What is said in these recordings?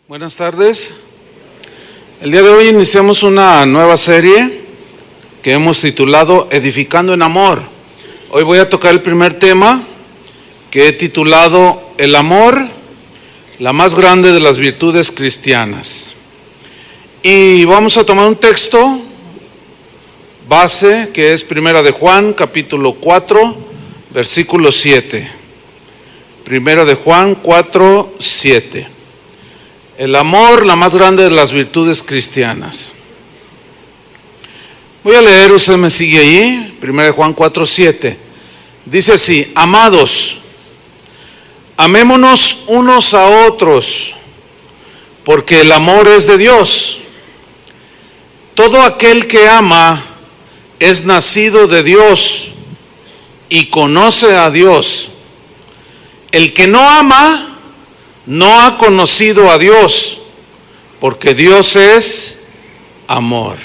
Buenas tardes. El día de hoy iniciamos una nueva serie que hemos titulado Edificando en Amor. Hoy voy a tocar el primer tema que he titulado El amor, la más grande de las virtudes cristianas. Y vamos a tomar un texto base que es Primera de Juan, capítulo 4, versículo 7. Primera de Juan 4, 7. El amor, la más grande de las virtudes cristianas. Voy a leer, usted me sigue ahí, 1 Juan 4, 7. Dice así: amados, amémonos unos a otros, porque el amor es de Dios. Todo aquel que ama es nacido de Dios y conoce a Dios. El que no ama no ha conocido a Dios, porque Dios es amor.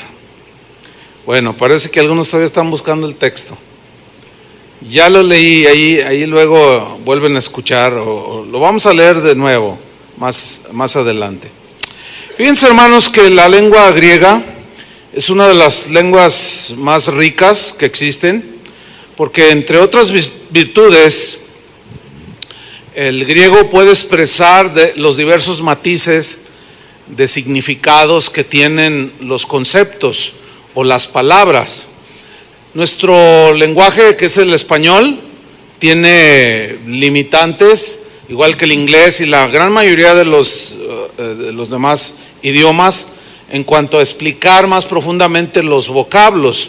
Bueno, parece que algunos todavía están buscando el texto. Ya lo leí, ahí luego vuelven a escuchar, o lo vamos a leer de nuevo más adelante. Fíjense, hermanos, que la lengua griega es una de las lenguas más ricas que existen, porque entre otras virtudes, el griego puede expresar los diversos matices de significados que tienen los conceptos o las palabras. Nuestro lenguaje, que es el español, tiene limitantes, igual que el inglés y la gran mayoría de los demás idiomas, en cuanto a explicar más profundamente los vocablos.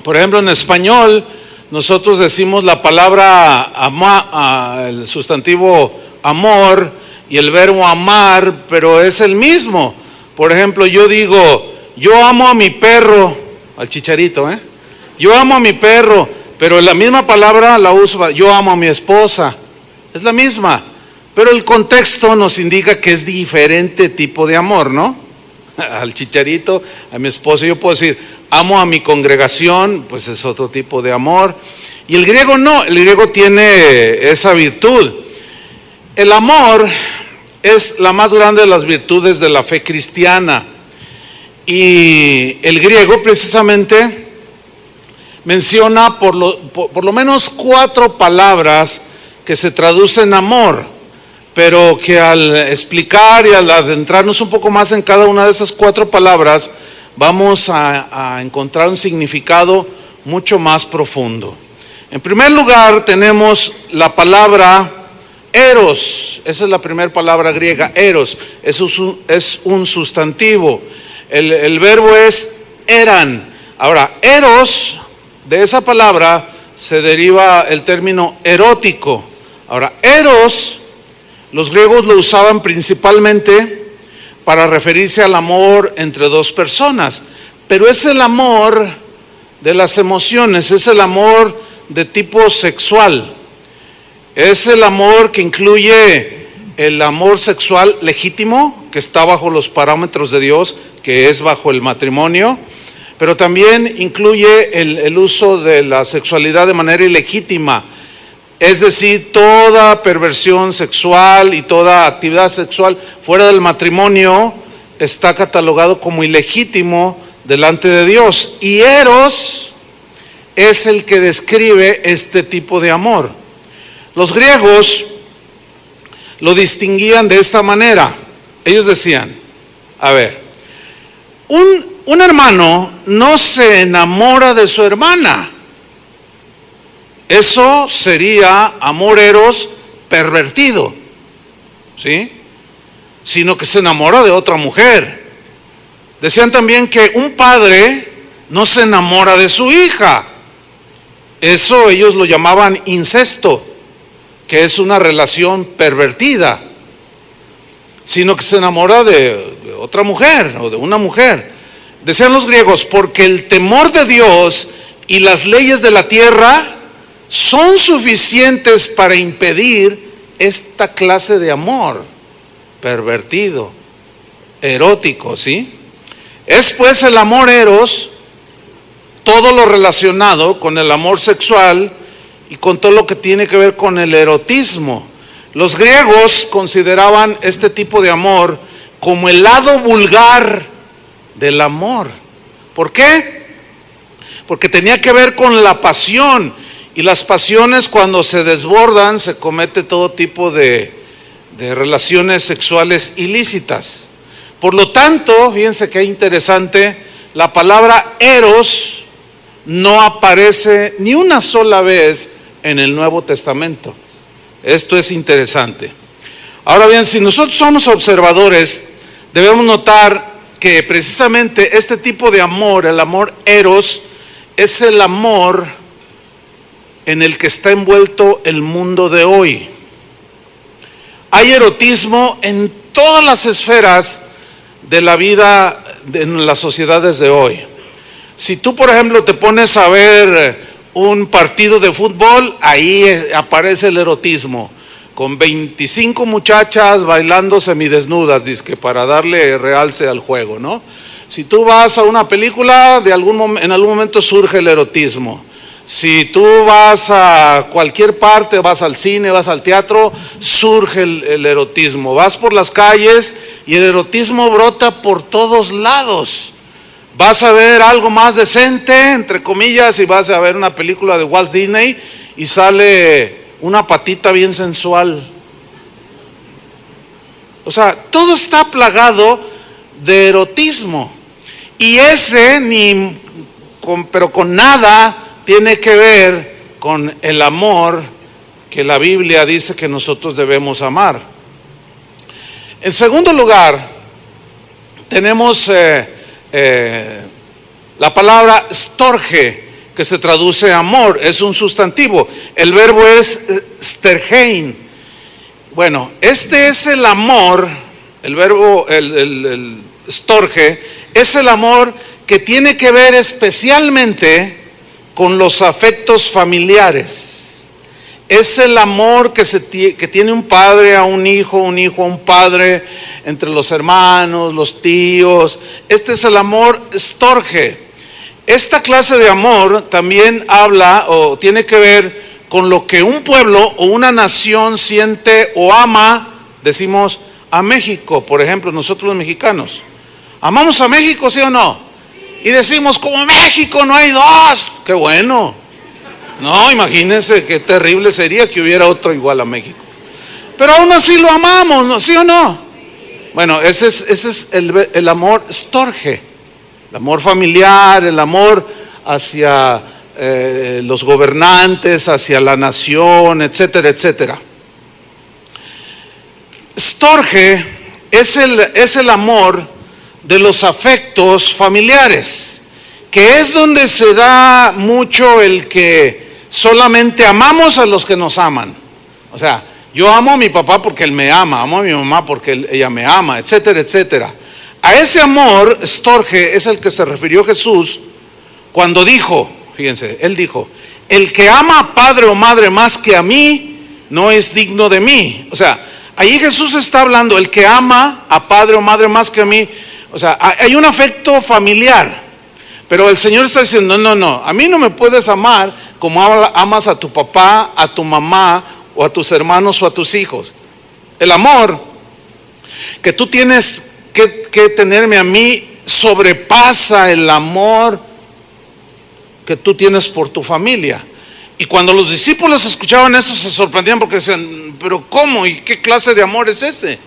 Por ejemplo, en español, nosotros decimos la palabra el sustantivo amor y el verbo amar, pero es el mismo. Por ejemplo, yo digo, yo amo a mi perro, al Chicharito, yo amo a mi perro, pero la misma palabra la uso, yo amo a mi esposa, es la misma, pero el contexto nos indica que es diferente tipo de amor, ¿no? Al Chicharito, a mi esposa, yo puedo decir, amo a mi congregación, pues es otro tipo de amor. Y el griego no, el griego tiene esa virtud. El amor es la más grande de las virtudes de la fe cristiana. Y el griego precisamente menciona por lo menos 4 palabras que se traducen amor, pero que al explicar y al adentrarnos un poco más en cada una de esas 4 palabras, vamos a encontrar un significado mucho más profundo. En primer lugar tenemos la palabra eros. Esa es la primera palabra griega, eros. Es un sustantivo. El verbo es eran. Ahora, eros, de esa palabra se deriva el término erótico. Ahora, eros, los griegos lo usaban principalmente para referirse al amor entre 2 personas, pero es el amor de las emociones, es el amor de tipo sexual, es el amor que incluye el amor sexual legítimo, que está bajo los parámetros de Dios, que es bajo el matrimonio, pero también incluye el uso de la sexualidad de manera ilegítima, es decir, toda perversión sexual y toda actividad sexual fuera del matrimonio está catalogado como ilegítimo delante de Dios. Y eros es el que describe este tipo de amor. Los griegos lo distinguían de esta manera. Ellos decían, a ver, un hermano no se enamora de su hermana. Eso sería amor eros pervertido, ¿sí? Sino que se enamora de otra mujer. Decían también que un padre no se enamora de su hija. Eso ellos lo llamaban incesto, que es una relación pervertida, sino que se enamora de otra mujer o de una mujer. Decían los griegos, porque el temor de Dios y las leyes de la tierra son suficientes para impedir esta clase de amor pervertido, erótico, ¿sí? Es pues el amor eros, todo lo relacionado con el amor sexual y con todo lo que tiene que ver con el erotismo. Los griegos consideraban este tipo de amor como el lado vulgar del amor. ¿Por qué? Porque tenía que ver con la pasión, y las pasiones, cuando se desbordan, se comete todo tipo de relaciones sexuales ilícitas. Por lo tanto, fíjense qué interesante, la palabra eros no aparece ni una sola vez en el Nuevo Testamento. Esto es interesante. Ahora bien, si nosotros somos observadores, debemos notar que precisamente este tipo de amor, el amor eros, es el amor en el que está envuelto el mundo de hoy. Hay erotismo en todas las esferas de la vida en las sociedades de hoy. Si tú, por ejemplo, te pones a ver un partido de fútbol, ahí aparece el erotismo, con 25 muchachas bailando semidesnudas, dizque para darle realce al juego, ¿no? Si tú vas a una película, en algún momento surge el erotismo. Si tú vas a cualquier parte, vas al cine, vas al teatro, surge el erotismo. Vas por las calles y el erotismo brota por todos lados. Vas a ver algo más decente, entre comillas, y vas a ver una película de Walt Disney y sale una patita bien sensual. O sea, todo está plagado de erotismo. Y ese pero con nada tiene que ver con el amor que la Biblia dice que nosotros debemos amar. En segundo lugar, tenemos la palabra storge, que se traduce amor, es un sustantivo. El verbo es stergein. Bueno, este es el amor, el verbo, el storge, es el amor que tiene que ver especialmente con los afectos familiares. Es el amor que tiene un padre a un hijo a un padre, entre los hermanos, los tíos. Este es el amor storge. Esta clase de amor también habla o tiene que ver con lo que un pueblo o una nación siente o ama. Decimos a México, por ejemplo, nosotros los mexicanos. ¿Amamos a México, sí o no? Y decimos, como México no hay dos. ¡Qué bueno! No, imagínense qué terrible sería que hubiera otro igual a México. Pero aún así lo amamos, ¿no? ¿Sí o no? Bueno, ese es el amor storge, el amor familiar, el amor hacia los gobernantes, hacia la nación, etcétera, etcétera. Storge es el amor de los afectos familiares, que es donde se da mucho el que solamente amamos a los que nos aman. O sea, yo amo a mi papá porque él me ama, amo a mi mamá porque ella me ama, etcétera, etcétera. A ese amor, storge, es el que se refirió Jesús cuando dijo, fíjense, él dijo, el que ama a padre o madre más que a mí, no es digno de mí. O sea, ahí Jesús está hablando, el que ama a padre o madre más que a mí. O sea, hay un afecto familiar, pero el Señor está diciendo, no, a mí no me puedes amar como amas a tu papá, a tu mamá, o a tus hermanos o a tus hijos. El amor que tú tienes que tenerme a mí sobrepasa el amor que tú tienes por tu familia. Y cuando los discípulos escuchaban esto se sorprendían porque decían, pero ¿cómo? ¿Y qué clase de amor es ese?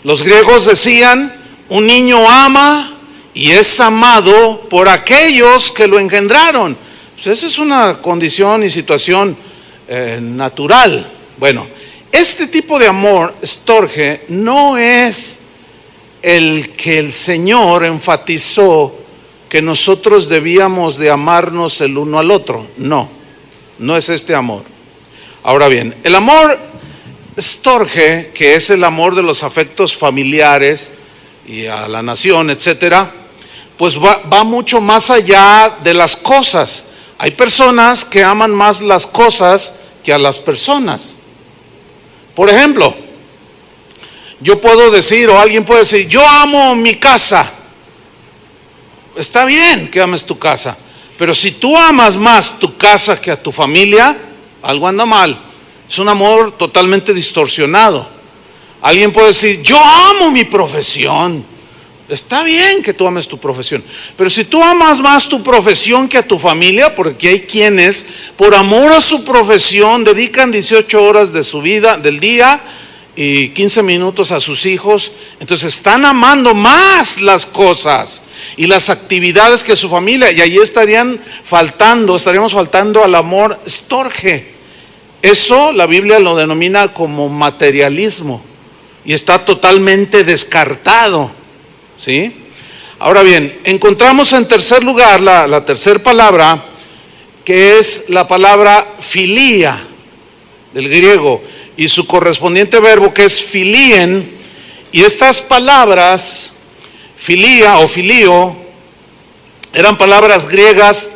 Los griegos decían, un niño ama y es amado por aquellos que lo engendraron. Pues esa es una condición y situación natural. Bueno, este tipo de amor, storge, no es el que el Señor enfatizó que nosotros debíamos de amarnos el uno al otro. No es este amor. Ahora bien, el amor storge, que es el amor de los afectos familiares y a la nación, etcétera, pues va mucho más allá de las cosas. Hay personas que aman más las cosas que a las personas. Por ejemplo, yo puedo decir, o alguien puede decir, yo amo mi casa. Está bien que ames tu casa, pero si tú amas más tu casa que a tu familia, algo anda mal. Es un amor totalmente distorsionado. Alguien puede decir, yo amo mi profesión. Está bien que tú ames tu profesión, pero si tú amas más tu profesión que a tu familia, porque hay quienes por amor a su profesión dedican 18 horas de su vida, del día, y 15 minutos a sus hijos, entonces están amando más las cosas y las actividades que su familia, y allí estaríamos faltando al amor storge. Eso la Biblia lo denomina como materialismo y está totalmente descartado, ¿sí? Ahora bien, encontramos en tercer lugar la tercera palabra, que es la palabra filía del griego, y su correspondiente verbo, que es filien. Y estas palabras, filía o filio, eran palabras griegas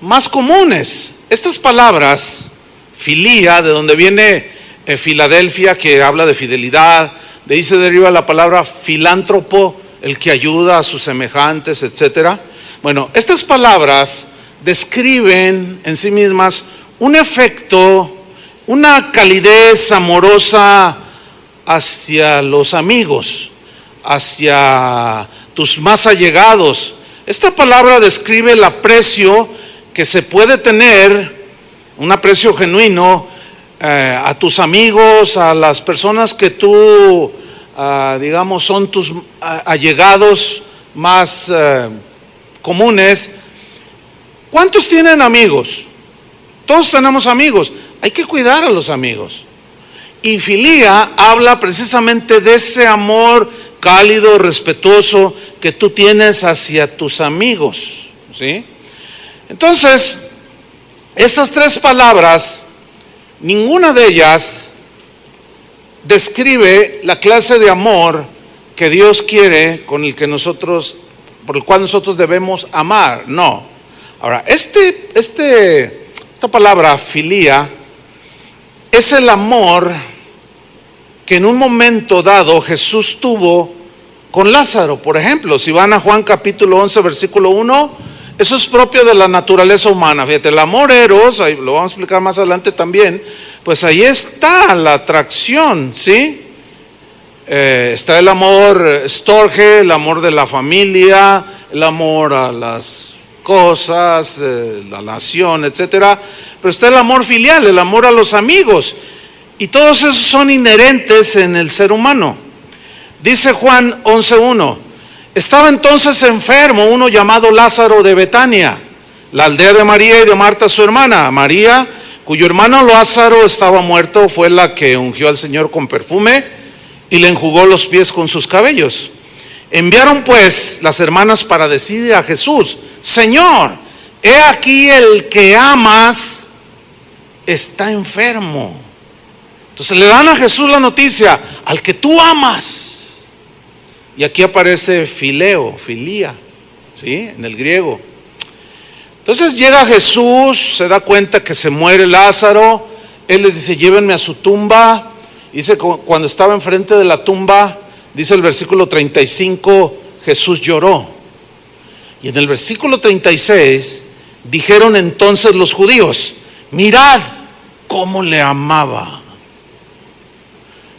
más comunes. Estas palabras, filía, de donde viene Filadelfia, que habla de fidelidad, de ahí se deriva la palabra filántropo, el que ayuda a sus semejantes, etcétera. Bueno, estas palabras describen en sí mismas un efecto, una calidez amorosa hacia los amigos, hacia tus más allegados. Esta palabra describe el aprecio que se puede tener, un aprecio genuino a tus amigos, a las personas que tú digamos son tus allegados más comunes. ¿Cuántos tienen amigos? Todos tenemos amigos. Hay que cuidar a los amigos. Y filía habla precisamente de ese amor cálido, respetuoso que tú tienes hacia tus amigos, ¿sí? Entonces, esas tres palabras, ninguna de ellas describe la clase de amor que Dios quiere, por el cual nosotros debemos amar. No. Ahora, esta palabra filía es el amor que en un momento dado Jesús tuvo con Lázaro. Por ejemplo, si van a Juan capítulo 11, versículo 1, eso es propio de la naturaleza humana. Fíjate, el amor eros, ahí lo vamos a explicar más adelante también, pues ahí está la atracción, ¿sí? Está el amor storge, el amor de la familia, el amor a las cosas, la nación, etcétera. Pero está el amor filial, el amor a los amigos, y todos esos son inherentes en el ser humano. Dice Juan 11:1, estaba entonces enfermo uno llamado Lázaro de Betania, la aldea de María y de Marta su hermana. María, cuyo hermano Lázaro estaba muerto, fue la que ungió al Señor con perfume y le enjugó los pies con sus cabellos. Enviaron pues las hermanas para decirle a Jesús, Señor, he aquí el que amas está enfermo. Entonces le dan a Jesús la noticia, al que tú amas. Y aquí aparece fileo, filía, ¿sí? En el griego. Entonces llega Jesús, se da cuenta que se muere Lázaro, él les dice, llévenme a su tumba. Dice, cuando estaba enfrente de la tumba, dice el versículo 35, Jesús lloró. Y en el versículo 36, dijeron entonces los judíos, mirad cómo le amaba.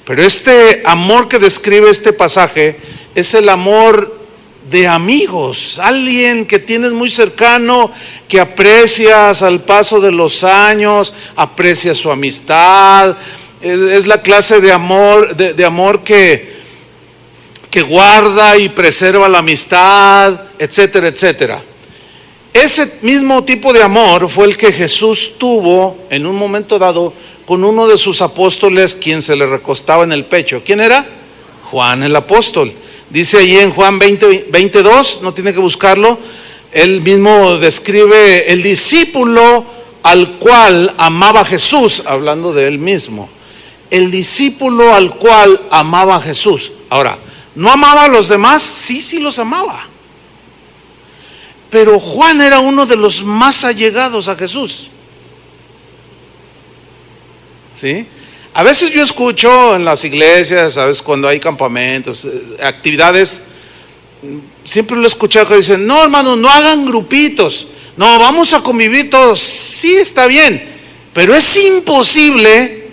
Pero este amor que describe este pasaje es el amor de amigos, alguien que tienes muy cercano, que aprecias al paso de los años, aprecias su amistad, es la clase de amor, de amor que guarda y preserva la amistad, etcétera, etcétera. Ese mismo tipo de amor fue el que Jesús tuvo en un momento dado con uno de sus apóstoles, quien se le recostaba en el pecho. ¿Quién era? Juan el apóstol. Dice ahí en Juan 22, no tiene que buscarlo, él mismo describe el discípulo al cual amaba Jesús, hablando de él mismo. El discípulo al cual amaba Jesús. Ahora, ¿no amaba a los demás? Sí los amaba. Pero Juan era uno de los más allegados a Jesús. ¿Sí? A veces yo escucho en las iglesias, a veces cuando hay campamentos, actividades, siempre lo he escuchado que dicen, no hermanos, no hagan grupitos, no, vamos a convivir todos. Sí, está bien, pero es imposible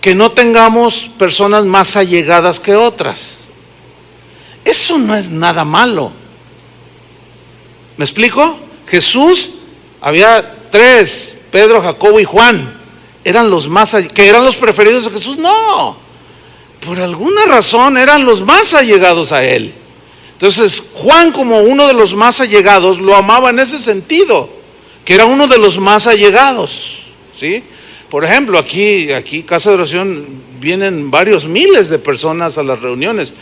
que no tengamos personas más allegadas que otras. Eso no es nada malo. ¿Me explico? Jesús, había tres, Pedro, Jacobo y Juan, eran los más, que eran los preferidos de Jesús. No, por alguna razón eran los más allegados a él. Entonces Juan, como uno de los más allegados, lo amaba en ese sentido, que era uno de los más allegados, ¿sí? Por ejemplo, aquí Casa de Oración, vienen varios miles de personas a las reuniones.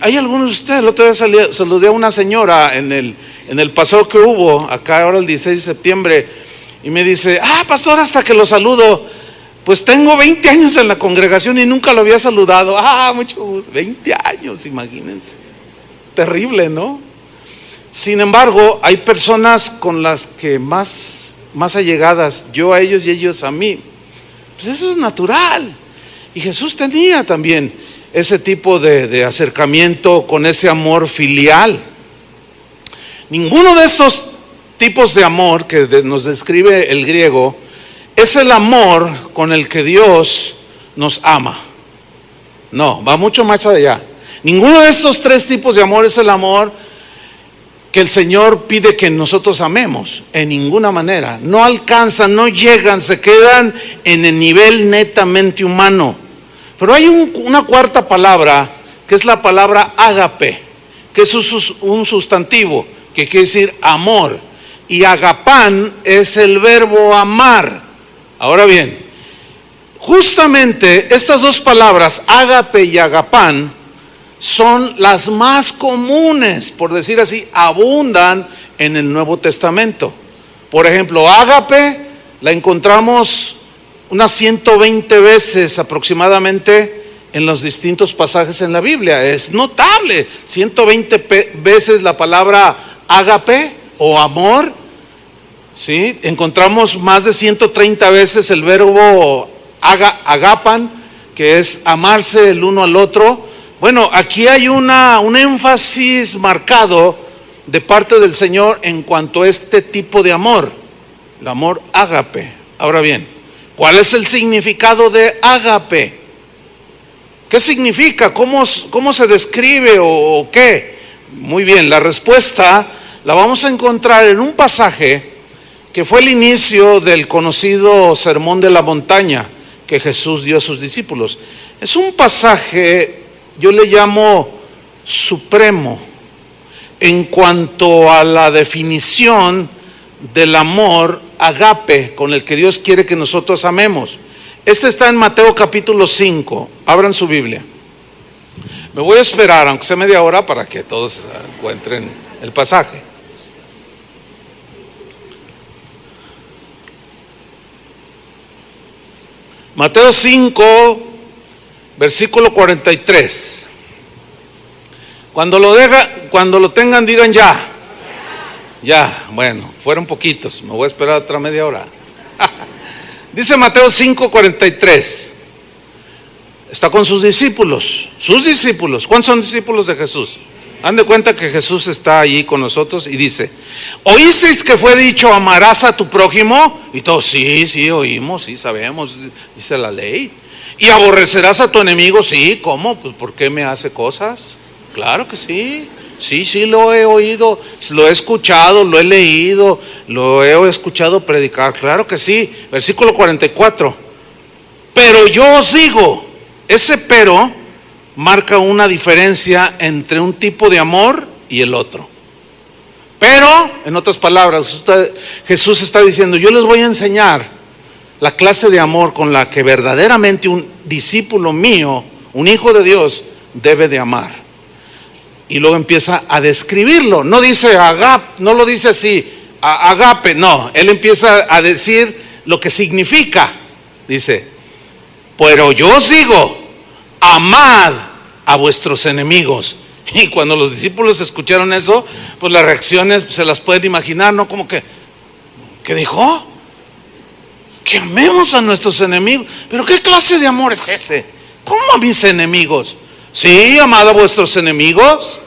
Hay algunos de ustedes, el otro día saludé a una señora en el paseo que hubo acá ahora el 16 de septiembre, y me dice: pastor, hasta que lo saludo, pues tengo 20 años en la congregación y nunca lo había saludado. Mucho gusto. 20 años, imagínense. Terrible, ¿no? Sin embargo, hay personas con las que más allegadas, yo a ellos y ellos a mí. Pues eso es natural. Y Jesús tenía también ese tipo de acercamiento con ese amor filial. Ninguno de estos tipos de amor que nos describe el griego es el amor con el que Dios nos ama. No, va mucho más allá. Ninguno de estos tres tipos de amor es el amor que el Señor pide que nosotros amemos. En ninguna manera. No alcanzan, no llegan, se quedan en el nivel netamente humano. Pero hay una cuarta palabra, que es la palabra ágape, que es un sustantivo, que quiere decir amor. Y agapán es el verbo amar. Ahora bien, justamente estas dos palabras, ágape y agapán, son las más comunes, por decir así, abundan en el Nuevo Testamento. Por ejemplo, ágape la encontramos unas 120 veces aproximadamente en los distintos pasajes en la Biblia. Es notable, 120 veces la palabra ágape o amor, ¿sí? Encontramos más de 130 veces el verbo agapan, que es amarse el uno al otro. Bueno, aquí hay un énfasis marcado de parte del Señor en cuanto a este tipo de amor, el amor ágape. Ahora bien, ¿cuál es el significado de ágape? ¿Qué significa? ¿Cómo se describe o qué? Muy bien, la respuesta la vamos a encontrar en un pasaje que fue el inicio del conocido Sermón de la Montaña que Jesús dio a sus discípulos. Es un pasaje, yo le llamo supremo, en cuanto a la definición del amor agape con el que Dios quiere que nosotros amemos. Este está en Mateo capítulo 5. Abran su Biblia. Me voy a esperar, aunque sea media hora, para que todos encuentren el pasaje. Mateo 5, versículo 43. Cuando lo tengan, digan ya. Ya, bueno, fueron poquitos, me voy a esperar otra media hora. Dice Mateo 5, 43. Está con sus discípulos. ¿Cuántos son discípulos de Jesús? Han de cuenta que Jesús está allí con nosotros y dice: ¿oísteis que fue dicho amarás a tu prójimo? Y todos, sí, oímos, sí, sabemos, dice la ley. ¿Y aborrecerás a tu enemigo? Sí, ¿cómo? Pues ¿por qué me hace cosas? Claro que sí. Sí, lo he oído, lo he escuchado, lo he leído, lo he escuchado predicar, claro que sí. Versículo 44. Pero yo os digo, ese pero marca una diferencia entre un tipo de amor y el otro. Pero, en otras palabras, Jesús está diciendo: yo les voy a enseñar la clase de amor con la que verdaderamente un discípulo mío, un hijo de Dios, debe de amar. Y luego empieza a describirlo. No dice agape, no lo dice así, agape, no. Él empieza a decir lo que significa. Dice: pero yo os digo, amad a vuestros enemigos. Y cuando los discípulos escucharon eso, pues las reacciones se las pueden imaginar, ¿no? Como que, ¿qué dijo? Que amemos a nuestros enemigos. ¿Pero qué clase de amor es ese? ¿Cómo a mis enemigos? Sí, amad a vuestros enemigos,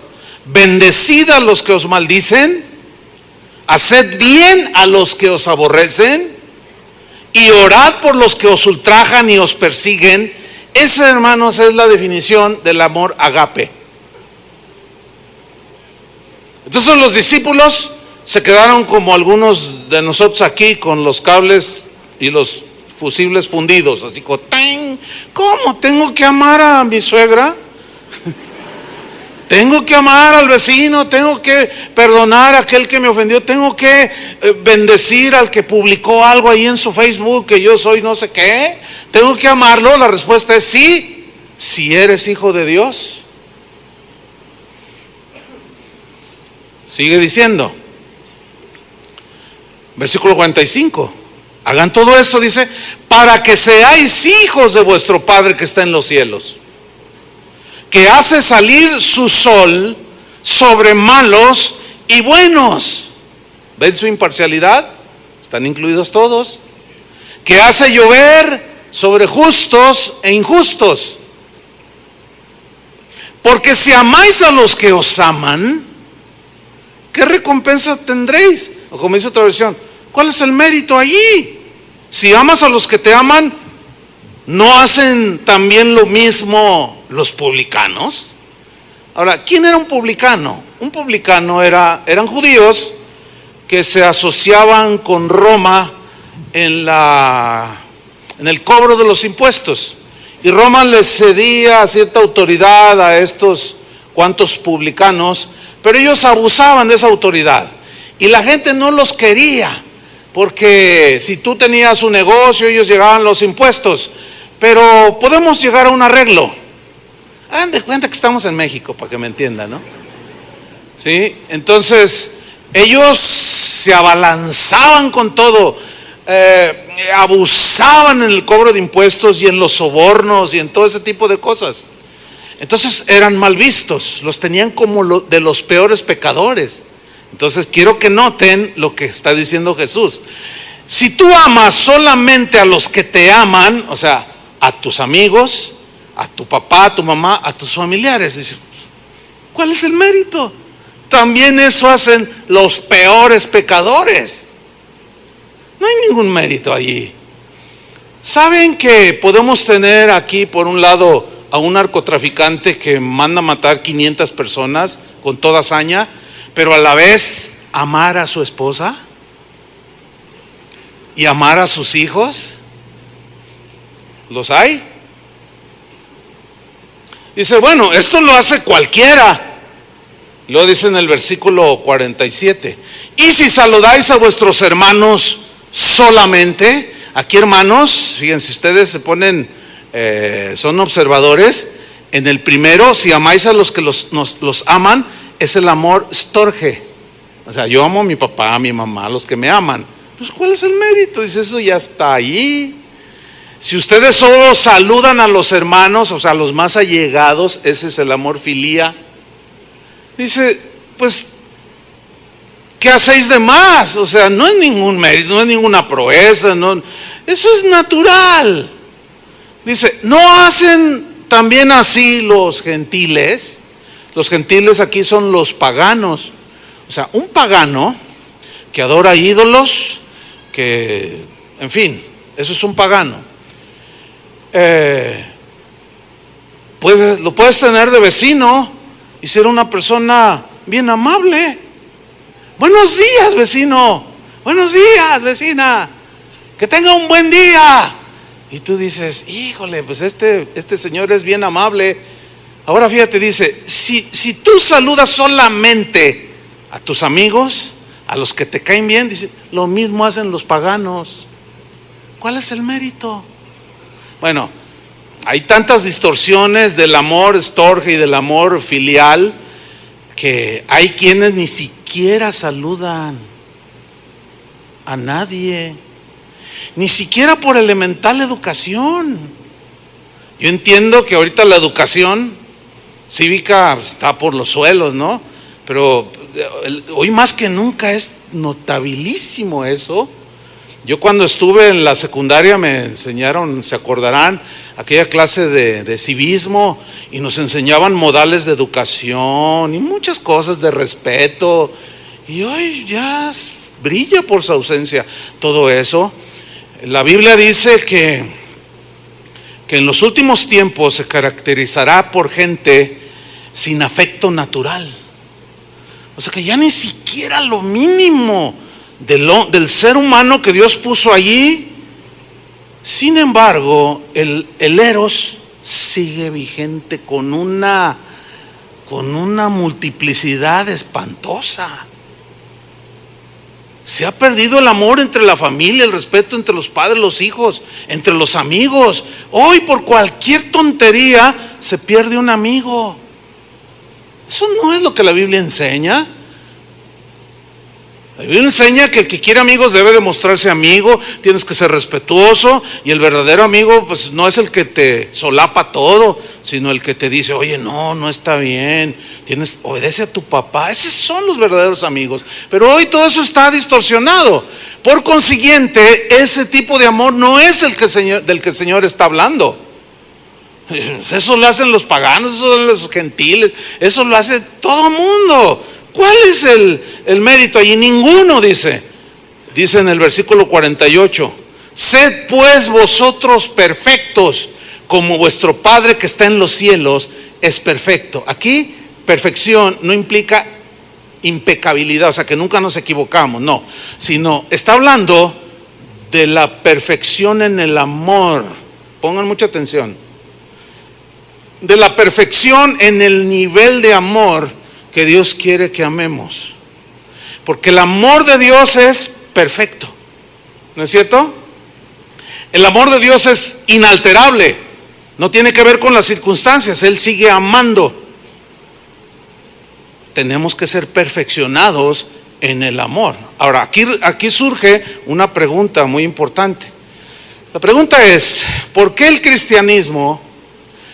bendecid a los que os maldicen, haced bien a los que os aborrecen y orad por los que os ultrajan y os persiguen. Esa, hermanos, es la definición del amor agape. Entonces los discípulos se quedaron como algunos de nosotros aquí, con los cables y los fusibles fundidos, así como, ¿cómo tengo que amar a mi suegra? Tengo que amar al vecino, tengo que perdonar a aquel que me ofendió, tengo que bendecir al que publicó algo ahí en su Facebook que yo soy no sé qué, tengo que amarlo. La respuesta es sí, si eres hijo de Dios. Sigue diciendo, versículo 45, hagan todo esto, dice, para que seáis hijos de vuestro Padre que está en los cielos, que hace salir su sol sobre malos y buenos. ¿Ven su imparcialidad? Están incluidos todos. Que hace llover sobre justos e injustos. Porque si amáis a los que os aman, ¿qué recompensa tendréis? O como dice otra versión, ¿cuál es el mérito allí? Si amas a los que te aman, ¿no hacen también lo mismo los publicanos? Ahora, ¿quién era un publicano? Un publicano eran judíos que se asociaban con Roma en el cobro de los impuestos. Y Roma les cedía cierta autoridad a estos cuantos publicanos, pero ellos abusaban de esa autoridad. Y la gente no los quería, porque si tú tenías un negocio, ellos llegaban los impuestos. Pero podemos llegar a un arreglo. Hagan de cuenta que estamos en México, para que me entiendan, ¿no? ¿Sí? Entonces, ellos se abalanzaban con todo, abusaban en el cobro de impuestos y en los sobornos y en todo ese tipo de cosas. Entonces eran mal vistos, los tenían como de los peores pecadores. Entonces quiero que noten lo que está diciendo Jesús. Si tú amas solamente a los que te aman, o sea, a tus amigos, a tu papá, a tu mamá, a tus familiares, dice, ¿cuál es el mérito? También eso hacen los peores pecadores. No hay ningún mérito allí. ¿Saben que podemos tener aquí por un lado a un narcotraficante que manda a matar 500 personas con toda hazaña, pero a la vez amar a su esposa y amar a sus hijos? ¿Los hay? Dice, bueno, esto lo hace cualquiera. Lo dice en el versículo 47. Y si saludáis a vuestros hermanos solamente, aquí hermanos, fíjense, ustedes se ponen, son observadores. En el primero, si amáis a los que los aman, es el amor storge. O sea, yo amo a mi papá, a mi mamá, a los que me aman. Pues ¿cuál es el mérito? Dice, eso ya está allí. Si ustedes solo saludan a los hermanos, o sea, a los más allegados, ese es el amor filía. Dice, pues, ¿qué hacéis de más? O sea, no es ningún mérito, no es ninguna proeza, no, eso es natural. Dice, ¿no hacen también así los gentiles? Los gentiles aquí son los paganos. O sea, un pagano que adora ídolos, que, en fin, eso es un pagano. Lo puedes tener de vecino y ser una persona bien amable. Buenos días, vecino. Buenos días, vecina. Que tenga un buen día. Y tú dices, híjole, pues este señor es bien amable. Ahora fíjate, dice, si tú saludas solamente a tus amigos, a los que te caen bien, dice, lo mismo hacen los paganos. ¿Cuál es el mérito? Bueno, hay tantas distorsiones del amor storge y del amor filial que hay quienes ni siquiera saludan a nadie, ni siquiera por elemental educación. Yo entiendo que ahorita la educación cívica está por los suelos, ¿no? Pero hoy más que nunca es notabilísimo eso. Yo cuando estuve en la secundaria me enseñaron, se acordarán, aquella clase de civismo, y nos enseñaban modales de educación y muchas cosas de respeto, y hoy ya brilla por su ausencia todo eso. La Biblia dice que en los últimos tiempos se caracterizará por gente sin afecto natural. O sea que ya ni siquiera lo mínimo del ser humano que Dios puso allí. Sin embargo, el eros sigue vigente con una multiplicidad espantosa. Se ha perdido el amor entre la familia, el respeto entre los padres, los hijos, entre los amigos. Hoy por cualquier tontería se pierde un amigo. Eso no es lo que la Biblia enseña. La Biblia enseña que el que quiere amigos debe demostrarse amigo, tienes que ser respetuoso, y el verdadero amigo pues no es el que te solapa todo, sino el que te dice, oye, no está bien, obedece a tu papá. Esos son los verdaderos amigos. Pero hoy todo eso está distorsionado. Por consiguiente, ese tipo de amor no es del que el Señor está hablando. Eso lo hacen los paganos, eso lo hacen los gentiles, eso lo hace todo el mundo. ¿Cuál es el mérito allí? Ninguno, dice en el versículo 48. Sed pues vosotros perfectos, como vuestro Padre que está en los cielos es perfecto. Aquí perfección no implica impecabilidad, o sea que nunca nos equivocamos, no, sino está hablando de la perfección en el amor. Pongan mucha atención. De la perfección en el nivel de amor que Dios quiere que amemos. Porque el amor de Dios es perfecto, ¿no es cierto? El amor de Dios es inalterable, no tiene que ver con las circunstancias, Él sigue amando. Tenemos que ser perfeccionados en el amor. Ahora, aquí surge una pregunta muy importante. La pregunta es, ¿por qué el cristianismo,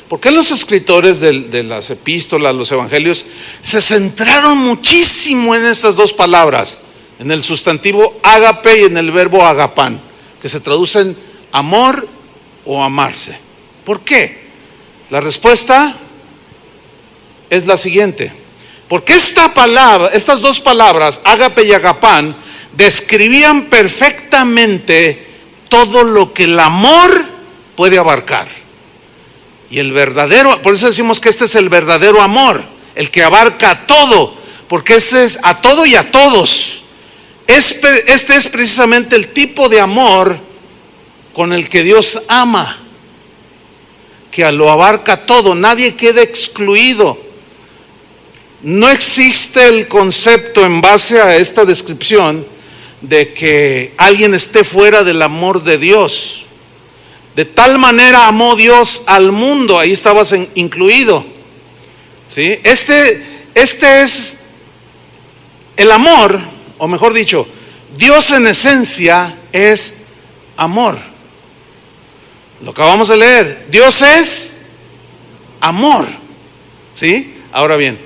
por qué los escritores de las epístolas, los evangelios, se centraron muchísimo en estas dos palabras, en el sustantivo ágape y en el verbo agapán, que se traducen amor o amarse? ¿Por qué? La respuesta es la siguiente: porque estas dos palabras, ágape y agapán, describían perfectamente todo lo que el amor puede abarcar. Y el verdadero, por eso decimos que este es el verdadero amor, el que abarca todo, porque ese es a todo y a todos. Este es precisamente el tipo de amor con el que Dios ama, que lo abarca todo, nadie queda excluido. No existe el concepto en base a esta descripción de que alguien esté fuera del amor de Dios. De tal manera amó Dios al mundo, ahí estabas incluido, ¿sí? Este es el amor, o mejor dicho, Dios en esencia es amor. Lo acabamos de leer, Dios es amor, ¿sí? Ahora bien,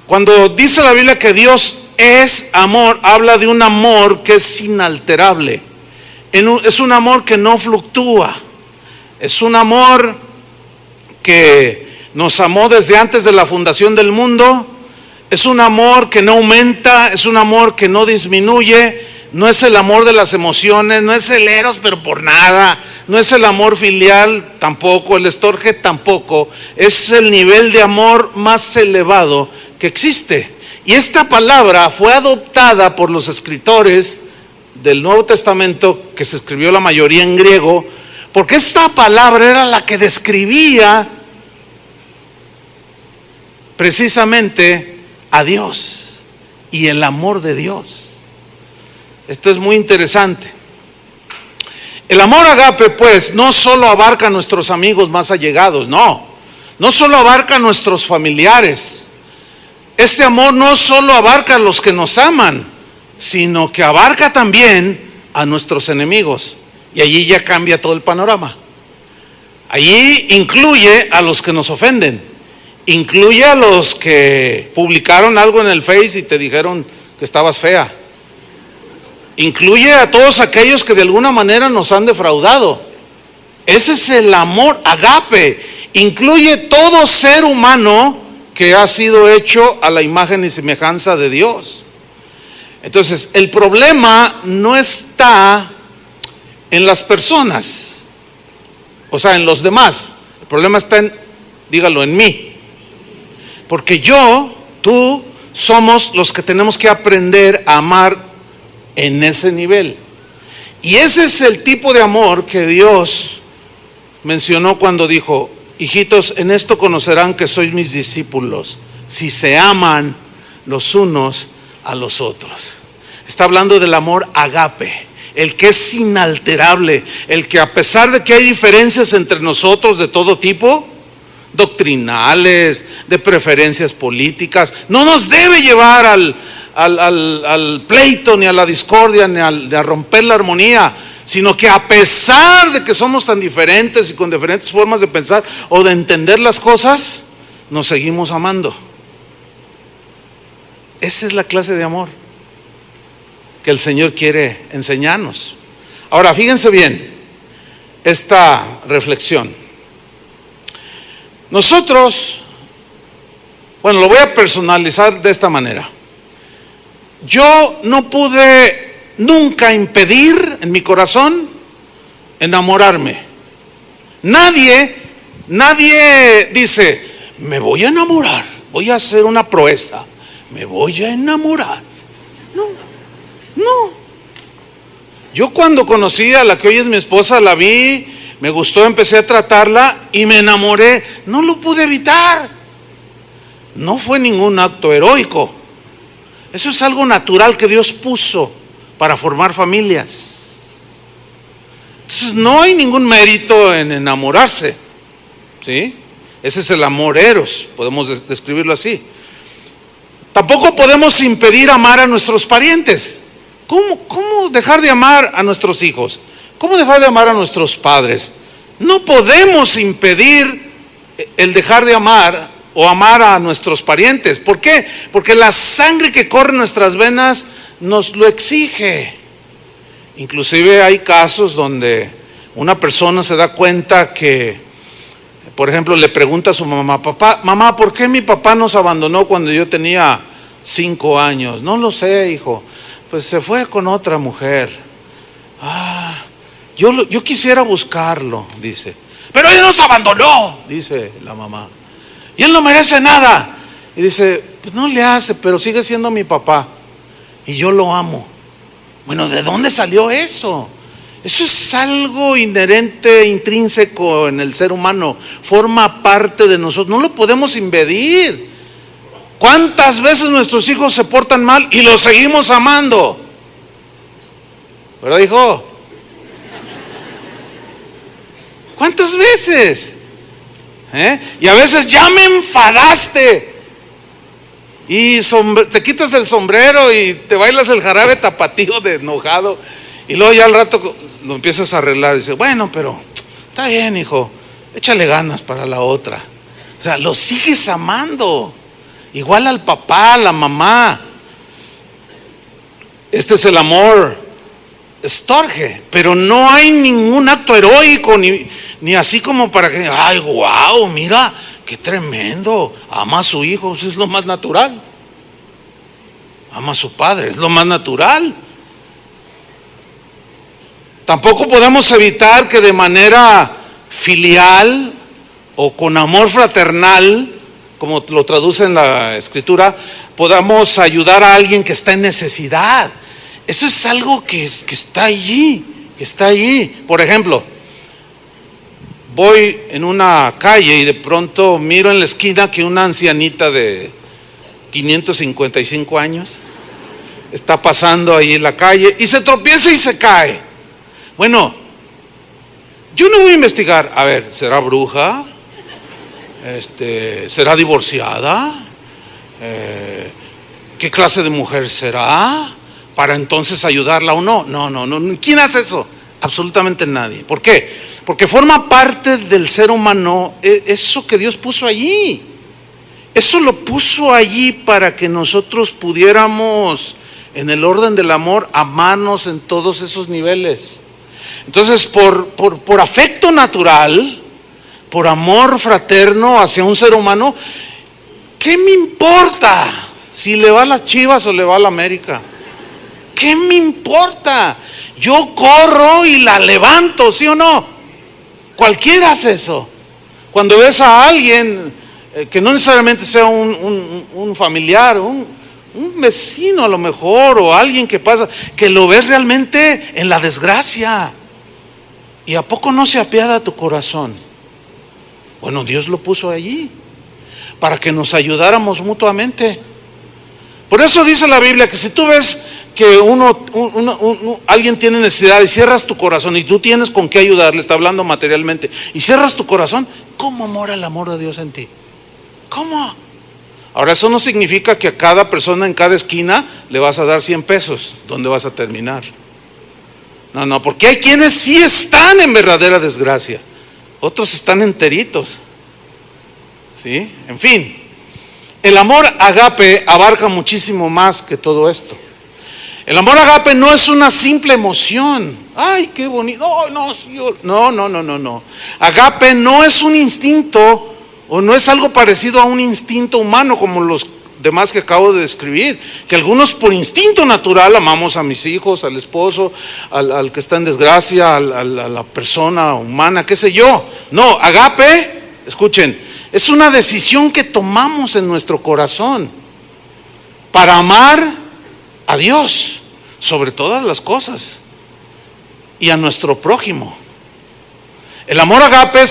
cuando dice la Biblia que Dios es amor, habla de un amor que es inalterable. Es un amor que no fluctúa, es un amor que nos amó desde antes de la fundación del mundo, es un amor que no aumenta, es un amor que no disminuye, no es el amor de las emociones, no es el eros pero por nada, no es el amor filial tampoco, el estorge tampoco, es el nivel de amor más elevado que existe. Y esta palabra fue adoptada por los escritores del Nuevo Testamento, que se escribió la mayoría en griego, porque esta palabra era la que describía precisamente a Dios y el amor de Dios. Esto es muy interesante. El amor agape, pues, no solo abarca a nuestros amigos más allegados, no solo abarca a nuestros familiares. Este amor no solo abarca a los que nos aman, sino que abarca también a nuestros enemigos. Y allí ya cambia todo el panorama. Allí incluye a los que nos ofenden, incluye a los que publicaron algo en el Face y te dijeron que estabas fea, incluye a todos aquellos que de alguna manera nos han defraudado. Ese es el amor agape. Incluye todo ser humano que ha sido hecho a la imagen y semejanza de Dios. Entonces, el problema no está en las personas, o sea, en los demás. El problema está dígalo, en mí. Porque tú, somos los que tenemos que aprender a amar en ese nivel. Y ese es el tipo de amor que Dios mencionó cuando dijo: hijitos, en esto conocerán que sois mis discípulos, si se aman los unos a los otros. Está hablando del amor agape, el que es inalterable, el que a pesar de que hay diferencias entre nosotros de todo tipo, doctrinales, de preferencias políticas, no nos debe llevar al pleito, ni a la discordia, ni a romper la armonía, sino que a pesar de que somos tan diferentes y con diferentes formas de pensar o de entender las cosas, nos seguimos amando. Esa es la clase de amor que el Señor quiere enseñarnos. Ahora, fíjense bien esta reflexión. Nosotros, bueno, lo voy a personalizar de esta manera. Yo no pude nunca impedir en mi corazón enamorarme. Nadie dice: me voy a enamorar, voy a hacer una proeza, me voy a enamorar. No. Yo cuando conocí a la que hoy es mi esposa, la vi, me gustó, empecé a tratarla y me enamoré. No lo pude evitar. No fue ningún acto heroico. Eso es algo natural que Dios puso para formar familias. Entonces no hay ningún mérito en enamorarse, ¿sí? Ese es el amor eros, podemos describirlo así. Tampoco podemos impedir amar a nuestros parientes. ¿Cómo dejar de amar a nuestros hijos? ¿Cómo dejar de amar a nuestros padres? No podemos impedir el dejar de amar o amar a nuestros parientes. ¿Por qué? Porque la sangre que corre en nuestras venas nos lo exige. Inclusive hay casos donde una persona se da cuenta que, por ejemplo, le pregunta a su mamá: mamá, ¿por qué mi papá nos abandonó cuando yo tenía 5 años? No lo sé, hijo, pues se fue con otra mujer. Yo quisiera buscarlo, dice. Pero él nos abandonó, dice la mamá. Y él no merece nada. Y dice: pues no le hace, pero sigue siendo mi papá. Y yo lo amo. Bueno, ¿de dónde salió eso? Eso es algo inherente, intrínseco en el ser humano. Forma parte de nosotros. No lo podemos impedir. ¿Cuántas veces nuestros hijos se portan mal y los seguimos amando? ¿Verdad, hijo? ¿Cuántas veces? Y a veces ya me enfadaste y te quitas el sombrero y te bailas el jarabe tapatío de enojado, y luego ya al rato lo empiezas a arreglar y dices: bueno, pero está bien, hijo, échale ganas para la otra. O sea, lo sigues amando, igual al papá, a la mamá. Este es el amor estorge, pero no hay ningún acto heroico ni así como para que, ay, wow, mira, qué tremendo, ama a su hijo. Eso es lo más natural. Ama a su padre, es lo más natural. Tampoco podemos evitar que de manera filial o con amor fraternal, como lo traduce en la Escritura, podamos ayudar a alguien que está en necesidad. Eso es algo que está allí, Por ejemplo, voy en una calle y de pronto miro en la esquina que una ancianita de 555 años está pasando ahí en la calle y se tropieza y se cae. Bueno, yo no voy a investigar, a ver, ¿será bruja? ¿Será divorciada? ¿Qué clase de mujer será? Para entonces ayudarla o no. No. ¿Quién hace eso? Absolutamente nadie. ¿Por qué? Porque forma parte del ser humano, eso que Dios puso allí. Eso lo puso allí para que nosotros pudiéramos, en el orden del amor, amarnos en todos esos niveles. Entonces, por afecto natural, por amor fraterno hacia un ser humano, ¿qué me importa si le va a las Chivas o le va a la América? ¿Qué me importa? Yo corro y la levanto, ¿sí o no? Cualquiera hace eso. Cuando ves a alguien que no necesariamente sea un familiar, un vecino a lo mejor, o alguien que pasa, que lo ves realmente en la desgracia, ¿y a poco no se apiada tu corazón? Bueno, Dios lo puso allí para que nos ayudáramos mutuamente. Por eso dice la Biblia que si tú ves que alguien tiene necesidad y cierras tu corazón, y tú tienes con qué ayudarle, está hablando materialmente, y cierras tu corazón, ¿cómo mora el amor de Dios en ti? ¿Cómo? Ahora, eso no significa que a cada persona en cada esquina le vas a dar 100 pesos. ¿Dónde vas a terminar? No, porque hay quienes sí están en verdadera desgracia, otros están enteritos, ¿sí? En fin, el amor agape abarca muchísimo más que todo esto. El amor agape no es una simple emoción. Ay, qué bonito. No. Agape no es un instinto, o no es algo parecido a un instinto humano como los demás que acabo de describir, que algunos por instinto natural amamos a mis hijos, al esposo, al que está en desgracia, a la persona humana, qué sé yo. No, agape, escuchen, es una decisión que tomamos en nuestro corazón para amar a Dios sobre todas las cosas y a nuestro prójimo. El amor agape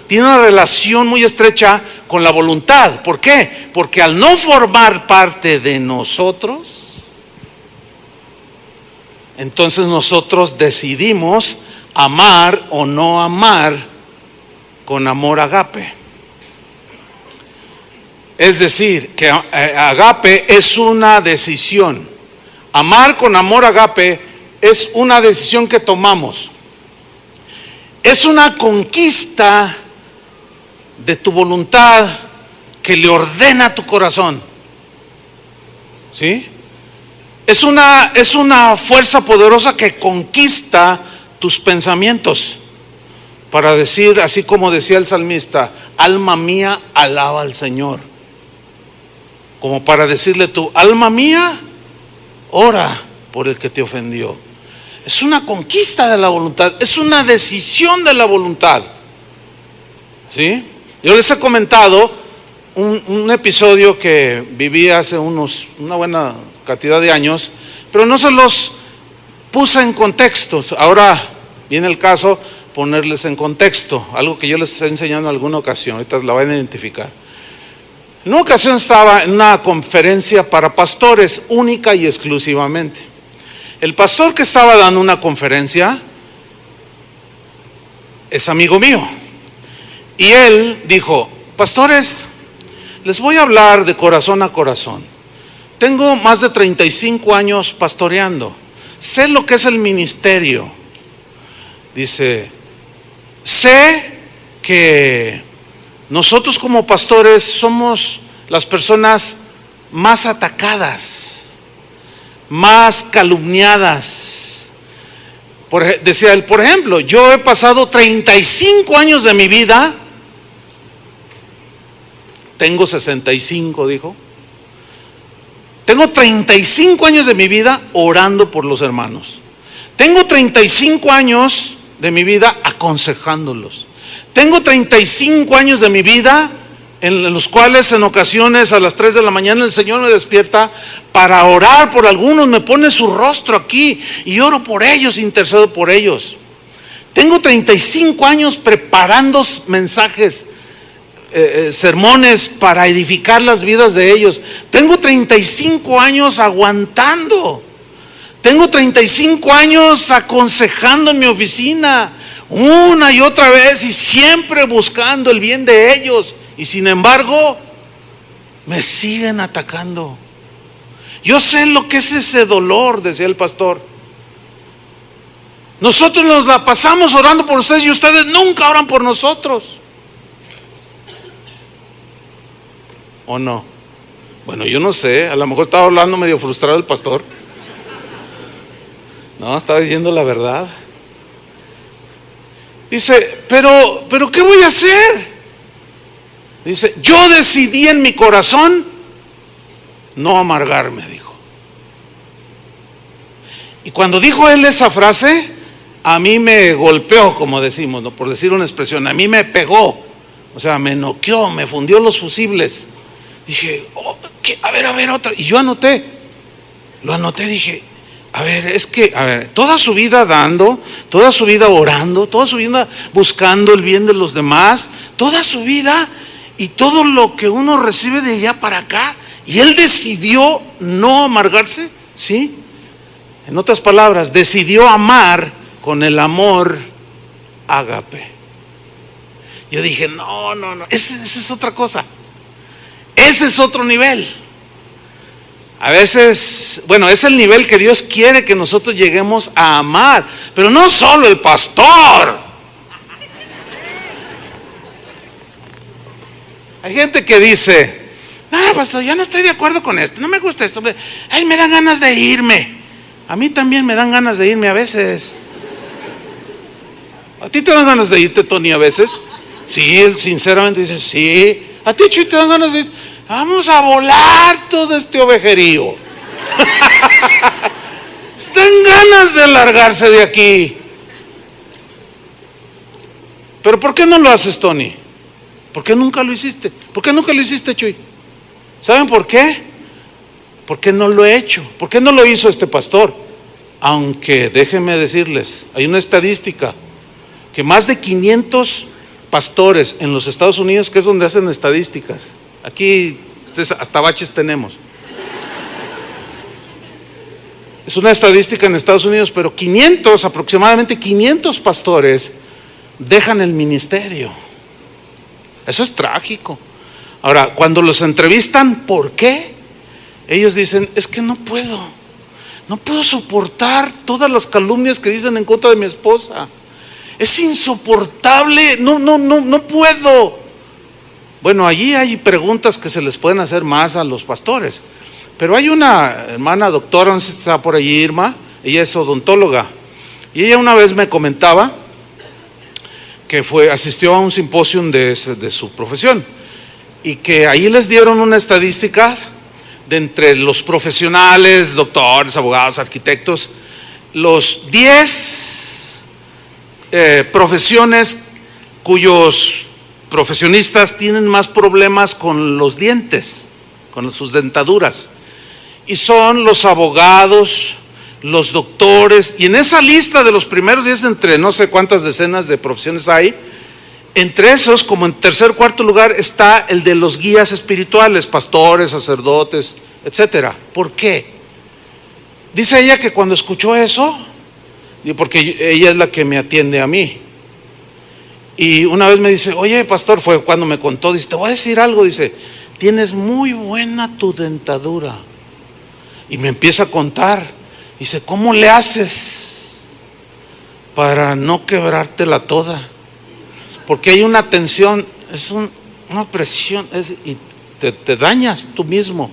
tiene una relación muy estrecha con la voluntad. ¿Por qué? Porque al no formar parte de nosotros, entonces nosotros decidimos amar o no amar con amor agape. Es decir, que agape es una decisión. Amar con amor agape es una decisión que tomamos. Es una conquista de tu voluntad que le ordena tu corazón, ¿sí? Es una fuerza poderosa que conquista tus pensamientos para decir, así como decía el salmista, alma mía, alaba al Señor. Como para decirle tú, alma mía, ora por el que te ofendió. Es una conquista de la voluntad, es una decisión de la voluntad, ¿sí? Yo les he comentado un episodio que viví hace una buena cantidad de años, pero no se los puse en contexto. Ahora viene el caso ponerles en contexto, algo que yo les he enseñado en alguna ocasión, ahorita la van a identificar. En una ocasión estaba en una conferencia para pastores, única y exclusivamente. El pastor que estaba dando una conferencia es amigo mío. Y él dijo, pastores, les voy a hablar de corazón a corazón. Tengo más de 35 años pastoreando. Sé lo que es el ministerio. Dice, sé que nosotros como pastores somos las personas más atacadas, más calumniadas. Decía él, por ejemplo, yo he pasado 35 años de mi vida. Tengo 65, dijo. Tengo 35 años de mi vida orando por los hermanos. Tengo 35 años de mi vida aconsejándolos. Tengo 35 años de mi vida en los cuales en ocasiones a las 3 de la mañana el Señor me despierta para orar por algunos, me pone su rostro aquí y oro por ellos, intercedo por ellos. Tengo 35 años preparando mensajes, sermones para edificar las vidas de ellos. Tengo 35 años aguantando. Tengo 35 años aconsejando en mi oficina una y otra vez y siempre buscando el bien de ellos. Y sin embargo, me siguen atacando. Yo sé lo que es ese dolor, decía el pastor. Nosotros nos la pasamos orando por ustedes y ustedes nunca oran por nosotros. ¿O no? Bueno, yo no sé, a lo mejor estaba hablando medio frustrado el pastor. No, estaba diciendo la verdad. Dice, pero ¿qué voy a hacer? Dice, yo decidí en mi corazón no amargarme, dijo. Y cuando dijo él esa frase, a mí me golpeó, como decimos, ¿no? Por decir una expresión, a mí me pegó, o sea, me noqueó, me fundió los fusibles. Dije, ¿qué? A ver, otra. Y yo lo anoté, dije, a ver, toda su vida dando, toda su vida orando, toda su vida buscando el bien de los demás, toda su vida y todo lo que uno recibe de allá para acá, y él decidió no amargarse, ¿sí? En otras palabras, decidió amar con el amor ágape. Yo dije, no, esa es otra cosa. Ese es otro nivel. A veces, bueno, es el nivel que Dios quiere que nosotros lleguemos a amar, pero no solo el pastor. Hay gente que dice, no, pastor, yo no estoy de acuerdo con esto, no me gusta esto. Ay, me dan ganas de irme. A mí también me dan ganas de irme a veces. ¿A ti te dan ganas de irte, Tony, a veces? Sí, él sinceramente dice, sí. ¿A ti, Chuy, te dan ganas de ir? Vamos a volar todo este ovejerío. Están ganas de largarse de aquí. Pero ¿por qué no lo haces, Tony? ¿Por qué nunca lo hiciste? ¿Por qué nunca lo hiciste, Chuy? ¿Saben por qué? Porque no lo he hecho. ¿Por qué no lo hizo este pastor? Aunque déjenme decirles, hay una estadística que más de 500 pastores en los Estados Unidos, que es donde hacen estadísticas, aquí hasta baches tenemos, es una estadística en Estados Unidos, pero aproximadamente 500 pastores dejan el ministerio. Eso es trágico. Ahora, cuando los entrevistan, ¿por qué? Ellos dicen, es que no puedo soportar todas las calumnias que dicen en contra de mi esposa. Es insoportable, no puedo. Bueno, allí hay preguntas que se les pueden hacer más a los pastores. Pero hay una hermana doctora, no sé si está por allí, Irma, ella es odontóloga. Y ella una vez me comentaba que asistió a un simposio de su profesión. Y que ahí les dieron una estadística de entre los profesionales, doctores, abogados, arquitectos, los 10 profesiones cuyos profesionistas tienen más problemas con los dientes, con sus dentaduras, y son los abogados, los doctores, y en esa lista de los primeros 10, entre no sé cuántas decenas de profesiones hay, entre esos, como en tercer, cuarto lugar, está el de los guías espirituales, pastores, sacerdotes, etcétera. ¿Por qué? Dice ella que cuando escuchó eso, porque ella es la que me atiende a mí, y una vez me dice, oye, pastor, fue cuando me contó, dice, te voy a decir algo, dice, tienes muy buena tu dentadura. Y me empieza a contar, dice, ¿cómo le haces para no quebrártela toda? Porque hay una tensión, es una presión, y te dañas tú mismo.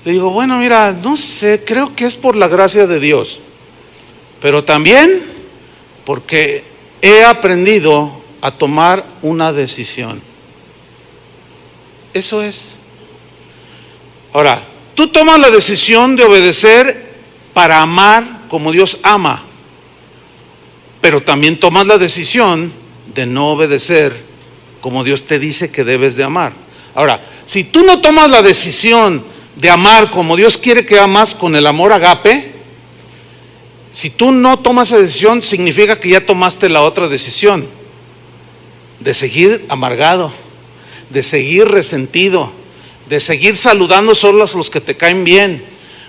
Le digo, bueno, mira, no sé, creo que es por la gracia de Dios, pero también porque he aprendido a tomar una decisión. Eso es. Ahora, tú tomas la decisión de obedecer para amar como Dios ama, pero también tomas la decisión de no obedecer como Dios te dice que debes de amar. Ahora, si tú no tomas la decisión de amar como Dios quiere que amas, con el amor agape, si tú no tomas esa decisión, significa que ya tomaste la otra decisión, de seguir amargado, de seguir resentido, de seguir saludando solo a los que te caen bien.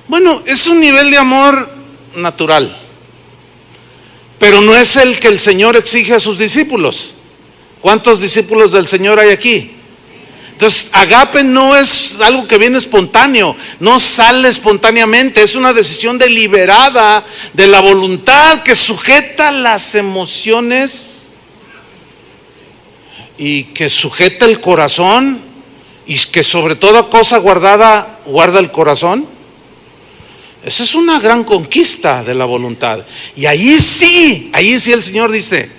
Bueno, es un nivel de amor natural, pero no es el que el Señor exige a sus discípulos. ¿Cuántos discípulos del Señor hay aquí? Entonces, agape no es algo que viene espontáneo, no sale espontáneamente, es una decisión deliberada de la voluntad que sujeta las emociones y que sujeta el corazón, y que sobre toda cosa guardada guarda el corazón. Esa es una gran conquista de la voluntad. Y ahí sí el Señor dice,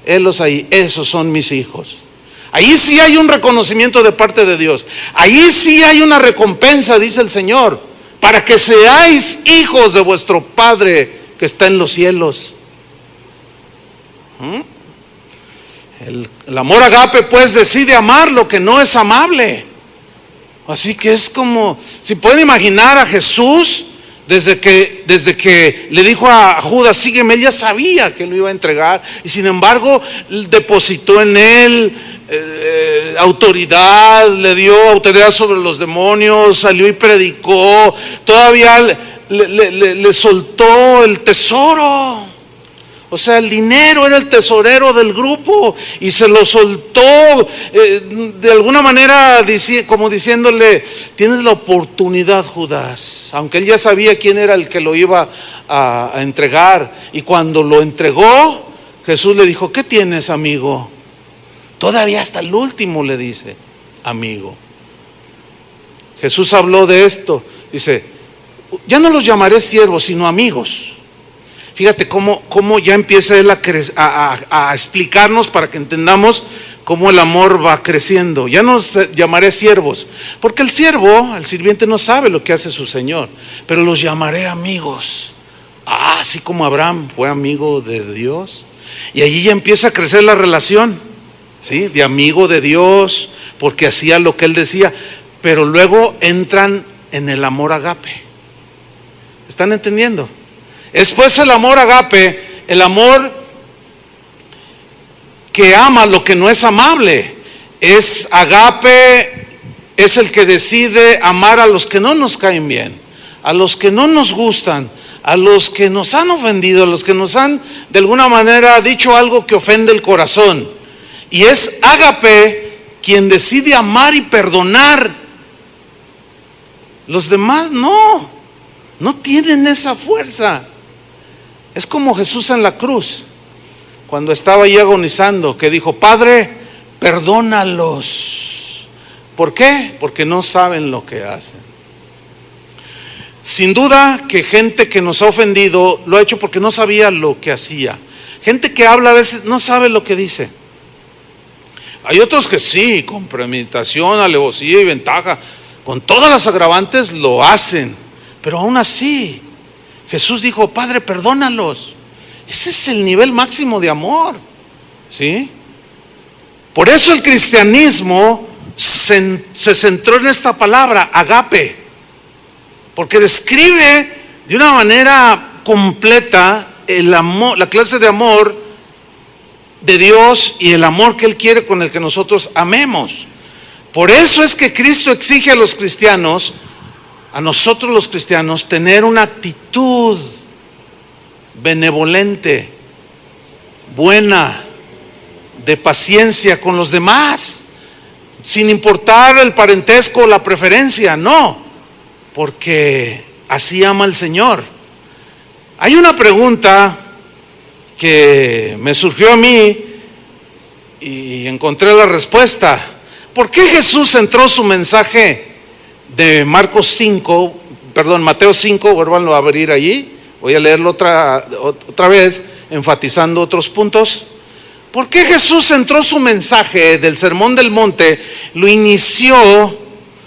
helos ahí, esos son mis hijos. Ahí sí hay un reconocimiento de parte de Dios. Ahí sí hay una recompensa, dice el Señor. para que seáis hijos de vuestro Padre que está en los cielos. El amor agape pues decide amar lo que no es amable. Así que es como, si pueden imaginar a Jesús, desde que le dijo a Judas, sígueme, él ya sabía que lo iba a entregar, y sin embargo depositó en él autoridad, le dio autoridad sobre los demonios, salió y predicó, todavía le soltó el tesoro. O sea, el dinero, era el tesorero del grupo y se lo soltó de alguna manera, como diciéndole, tienes la oportunidad, Judas, aunque él ya sabía quién era el que lo iba a entregar. Y cuando lo entregó, Jesús le dijo, ¿qué tienes, amigo? Todavía hasta el último le dice, amigo. Jesús habló de esto, dice, ya no los llamaré siervos, sino amigos. Fíjate cómo ya empieza él a explicarnos para que entendamos cómo el amor va creciendo. Ya no los llamaré siervos, porque el siervo, el sirviente, no sabe lo que hace su señor, pero los llamaré amigos. Así como Abraham fue amigo de Dios. Y allí ya empieza a crecer la relación, ¿sí? De amigo de Dios, porque hacía lo que él decía, pero luego entran en el amor agape. ¿Están entendiendo? Después el amor agape, el amor que ama lo que no es amable, es agape, es el que decide amar a los que no nos caen bien, a los que no nos gustan, a los que nos han ofendido, a los que nos han de alguna manera dicho algo que ofende el corazón. Y es agape quien decide amar y perdonar. Los demás no tienen esa fuerza. Es como Jesús en la cruz, cuando estaba ahí agonizando, que dijo, Padre, perdónalos. ¿Por qué? Porque no saben lo que hacen. Sin duda que gente que nos ha ofendido lo ha hecho porque no sabía lo que hacía. Gente que habla a veces no sabe lo que dice. Hay otros que sí, con premeditación, alevosía y ventaja, con todas las agravantes lo hacen, pero aún así Jesús dijo, Padre, perdónalos. Ese es el nivel máximo de amor, ¿sí? Por eso el cristianismo se centró en esta palabra, agape, porque describe de una manera completa el amor, la clase de amor de Dios y el amor que Él quiere con el que nosotros amemos. Por eso es que Cristo exige a los cristianos, a nosotros los cristianos, tener una actitud benevolente, buena, de paciencia con los demás, sin importar el parentesco o la preferencia, no, porque así ama el Señor. Hay una pregunta que me surgió a mí y encontré la respuesta. ¿Por qué Jesús centró su mensaje de Mateo 5, vuélvanlo a abrir allí, voy a leerlo otra vez, enfatizando otros puntos? ¿Por qué Jesús centró su mensaje del Sermón del Monte? Lo inició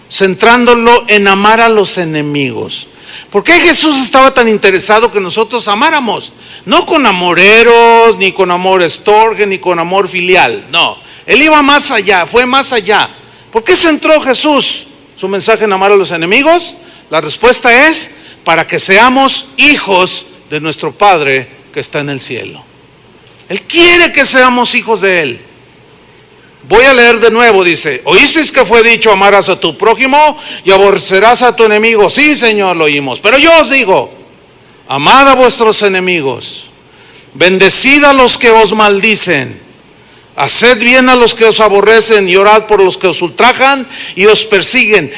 centrándolo en amar a los enemigos. ¿Por qué Jesús estaba tan interesado que nosotros amáramos? No con amoreros, ni con amor estorge, ni con amor filial, no. Él iba más allá, fue más allá. ¿Por qué centró Jesús su mensaje en amar a los enemigos? La respuesta es para que seamos hijos de nuestro Padre que está en el cielo. Él quiere que seamos hijos de Él. Voy a leer de nuevo, dice, ¿oísteis que fue dicho amarás a tu prójimo y aborrecerás a tu enemigo? Sí, Señor, lo oímos. Pero yo os digo, amad a vuestros enemigos, bendecid a los que os maldicen, haced bien a los que os aborrecen y orad por los que os ultrajan y os persiguen.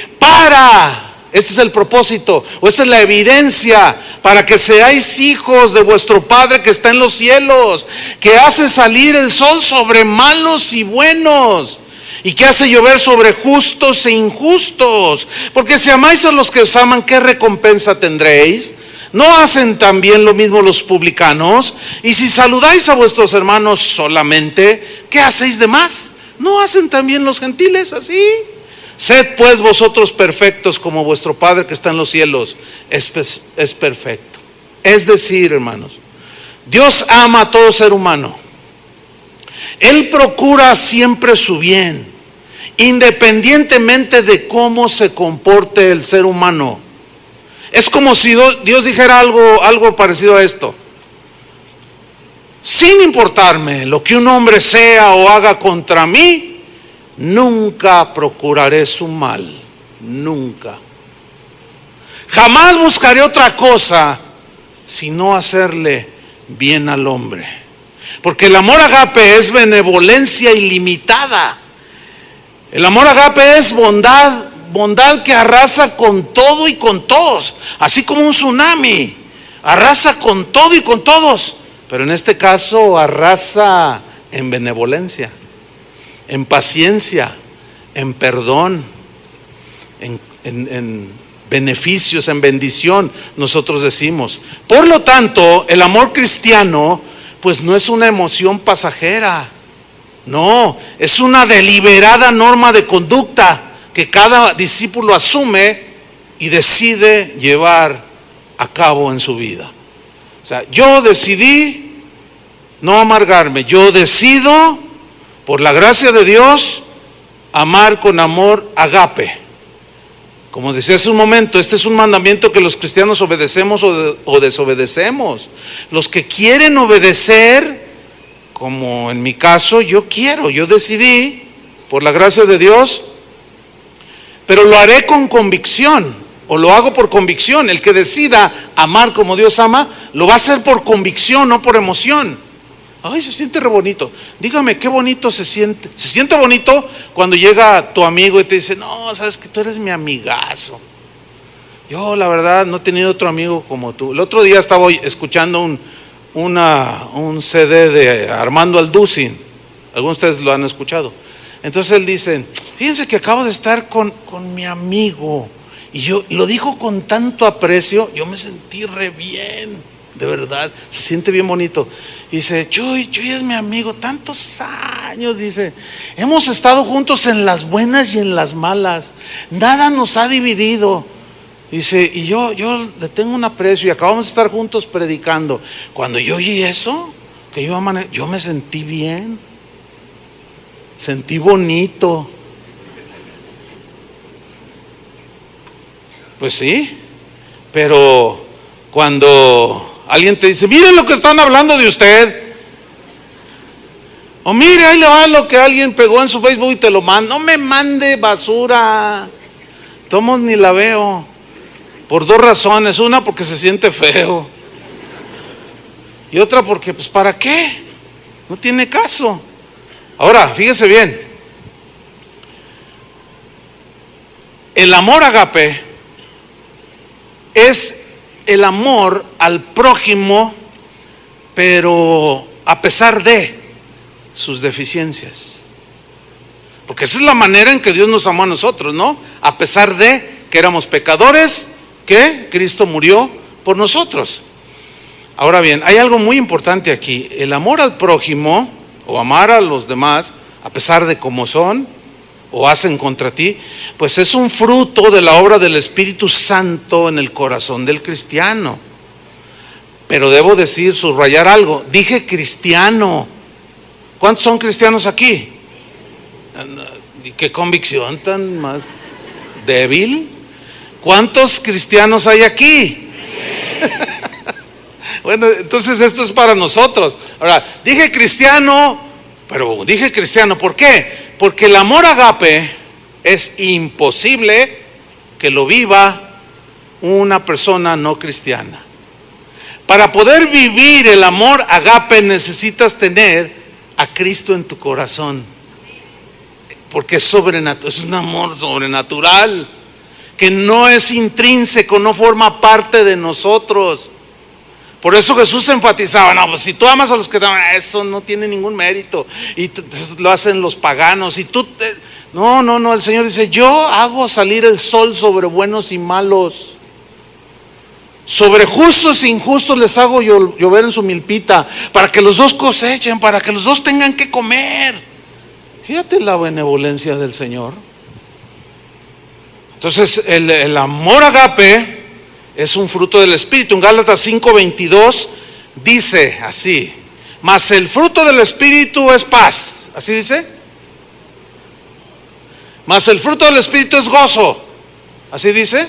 Este es el propósito, o esta es la evidencia, para que seáis hijos de vuestro Padre que está en los cielos, que hace salir el sol sobre malos y buenos, y que hace llover sobre justos e injustos. Porque si amáis a los que os aman, ¿qué recompensa tendréis? ¿No hacen también lo mismo los publicanos? Y si saludáis a vuestros hermanos solamente, ¿qué hacéis de más? ¿No hacen también los gentiles así? Sed pues vosotros perfectos como vuestro Padre que está en los cielos es perfecto. Es decir, hermanos, Dios ama a todo ser humano. Él procura siempre su bien, independientemente de cómo se comporte el ser humano. Es como si Dios dijera algo parecido a esto: sin importarme lo que un hombre sea o haga contra mí, nunca procuraré su mal, nunca. Jamás buscaré otra cosa sino hacerle bien al hombre. Porque el amor agape es benevolencia ilimitada. El amor agape es bondad, bondad que arrasa con todo y con todos, así como un tsunami, arrasa con todo y con todos, pero en este caso arrasa en benevolencia, en paciencia, en perdón, en beneficios, en bendición, nosotros decimos. Por lo tanto, el amor cristiano pues no es una emoción pasajera, no, es una deliberada norma de conducta que cada discípulo asume y decide llevar a cabo en su vida. O sea, yo decidí no amargarme, yo decido, por la gracia de Dios, amar con amor agape. Como decía hace un momento, este es un mandamiento que los cristianos obedecemos o desobedecemos. Los que quieren obedecer, como en mi caso, yo decidí, por la gracia de Dios, pero lo haré con convicción, o lo hago por convicción. El que decida amar como Dios ama, lo va a hacer por convicción, no por emoción. Ay, se siente re bonito. Dígame, qué bonito se siente. Se siente bonito cuando llega tu amigo y te dice: no, sabes que tú eres mi amigazo. Yo la verdad no he tenido otro amigo como tú. El otro día estaba escuchando un CD de Armando Alducin. Algunos de ustedes lo han escuchado. Entonces él dice: fíjense que acabo de estar con mi amigo, y lo dijo con tanto aprecio, yo me sentí re bien. De verdad, se siente bien bonito. Dice: Chuy es mi amigo, tantos años, dice, hemos estado juntos en las buenas y en las malas, nada nos ha dividido. Dice, y yo le tengo un aprecio, y acabamos de estar juntos predicando. Cuando yo oí eso, que yo me sentí bien, sentí bonito. Pues sí, pero cuando alguien te dice: miren lo que están hablando de usted, o mire, ahí le va lo que alguien pegó en su Facebook y te lo manda. No me mande basura, tomo ni la veo, por dos razones: una, porque se siente feo, y otra porque pues ¿para qué? No tiene caso. Ahora, fíjese bien, el amor agape es el amor al prójimo, pero a pesar de sus deficiencias. Porque esa es la manera en que Dios nos amó a nosotros, ¿no? A pesar de que éramos pecadores, que Cristo murió por nosotros. Ahora bien, hay algo muy importante aquí. El amor al prójimo, o amar a los demás, a pesar de cómo son o hacen contra ti, pues es un fruto de la obra del Espíritu Santo en el corazón del cristiano. Pero debo decir, subrayar algo. Dije cristiano. ¿Cuántos son cristianos aquí? ¿Qué convicción tan más débil? ¿Cuántos cristianos hay aquí? Bueno, entonces esto es para nosotros. Ahora, dije cristiano, pero dije cristiano, ¿por qué? Porque el amor agape es imposible que lo viva una persona no cristiana. Para poder vivir el amor agape necesitas tener a Cristo en tu corazón, porque es sobrenatural, es un amor sobrenatural que no es intrínseco, no forma parte de nosotros. Por eso Jesús enfatizaba: no, pues si tú amas a los que te aman, eso no tiene ningún mérito, y lo hacen los paganos, y no, el Señor dice: yo hago salir el sol sobre buenos y malos, sobre justos e injustos les hago llover en su milpita, para que los dos cosechen, para que los dos tengan que comer. Fíjate la benevolencia del Señor. Entonces, el amor agape es un fruto del Espíritu. En Gálatas 5:22 dice así: mas el fruto del Espíritu es paz. ¿Así dice? Mas el fruto del Espíritu es gozo. ¿Así dice?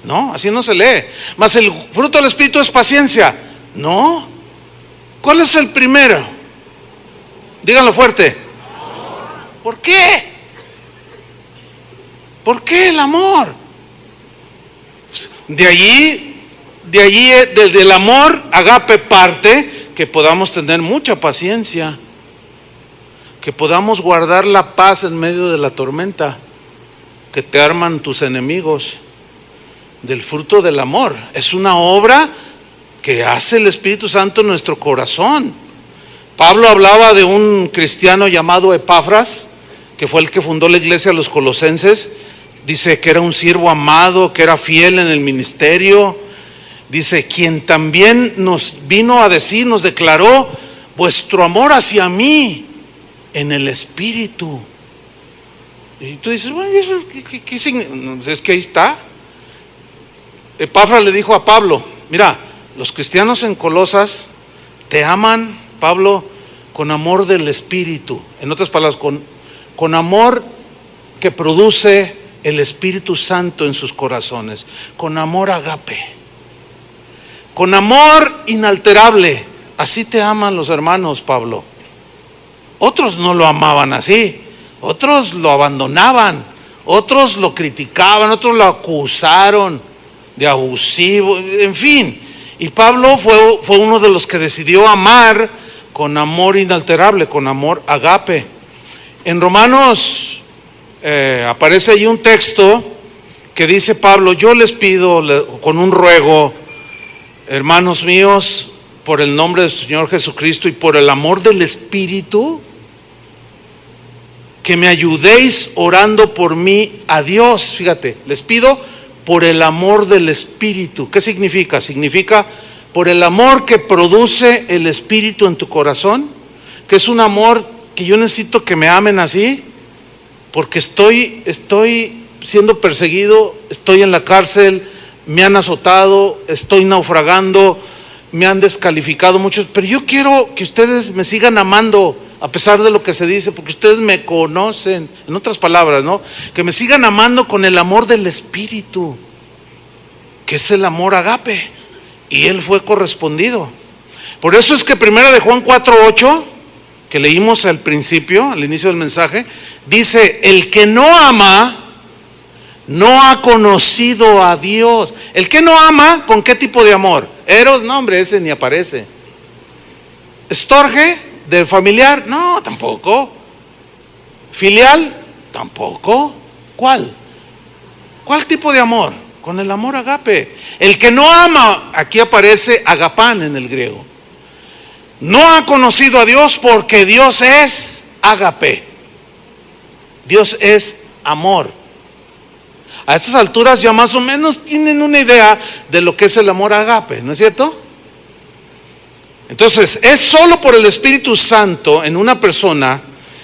No, así no se lee. Mas el fruto del Espíritu es paciencia. No. ¿Cuál es el primero? Díganlo fuerte. ¿Por qué? ¿Por qué el amor? De allí, del amor agape parte que podamos tener mucha paciencia, que podamos guardar la paz en medio de la tormenta que te arman tus enemigos. Del fruto del amor. Es una obra que hace el Espíritu Santo en nuestro corazón. Pablo hablaba de un cristiano llamado Epafras, que fue el que fundó la iglesia de los Colosenses. Dice que era un siervo amado, que era fiel en el ministerio. Dice, quien también nos vino a decir, nos declaró vuestro amor hacia mí en el Espíritu. Y tú dices, bueno, ¿qué significa? Es que ahí está. Epafras le dijo a Pablo, mira, los cristianos en Colosas te aman, Pablo, con amor del Espíritu. En otras palabras, con amor que produce el Espíritu Santo en sus corazones, con amor agape, con amor inalterable. Así te aman los hermanos, Pablo. Otros no lo amaban así, otros lo abandonaban, otros lo criticaban, otros lo acusaron de abusivo, en fin. Y Pablo fue uno de los que decidió amar con amor inalterable, con amor agape. En Romanos aparece ahí un texto que dice Pablo, yo les pido con un ruego, hermanos míos, por el nombre del Señor Jesucristo y por el amor del Espíritu, que me ayudéis orando por mí a Dios. Fíjate, les pido por el amor del Espíritu. ¿Qué significa? Significa por el amor que produce el Espíritu en tu corazón, que es un amor que yo necesito que me amen así, porque estoy siendo perseguido, estoy en la cárcel, me han azotado, estoy naufragando, me han descalificado muchos, pero yo quiero que ustedes me sigan amando a pesar de lo que se dice, porque ustedes me conocen. En otras palabras, ¿no? Que me sigan amando con el amor del Espíritu, que es el amor agape, y él fue correspondido. Por eso es que primera de Juan 4:8, que leímos al principio, al inicio del mensaje, dice, el que no ama no ha conocido a Dios. El que no ama, ¿con qué tipo de amor? Eros, no hombre, ese ni aparece. Estorge, de familiar, no, tampoco. Filial, tampoco. ¿Cuál tipo de amor? Con el amor agape. El que no ama, aquí aparece agapán en el griego, no ha conocido a Dios, porque Dios es agape. Dios es amor. A estas alturas ya más o menos tienen una idea de lo que es el amor agape, ¿no es cierto? Entonces, es solo por el Espíritu Santo en una persona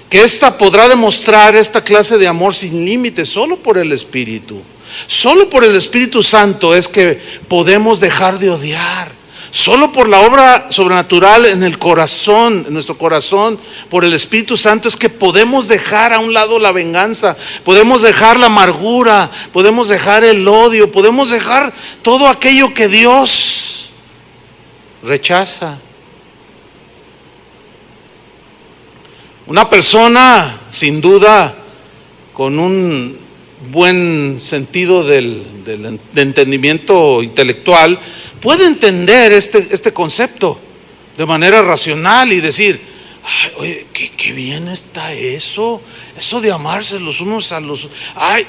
que ésta podrá demostrar esta clase de amor sin límites. Solo por el Espíritu. Solo por el Espíritu Santo es que podemos dejar de odiar. Solo por la obra sobrenatural en el corazón, en nuestro corazón, por el Espíritu Santo es que podemos dejar a un lado la venganza, podemos dejar la amargura, podemos dejar el odio, podemos dejar todo aquello que Dios rechaza. Una persona, sin duda, con un buen sentido de entendimiento intelectual, puede entender este concepto de manera racional y decir, ay, oye, qué bien está eso de amarse los unos a los otros. Ay,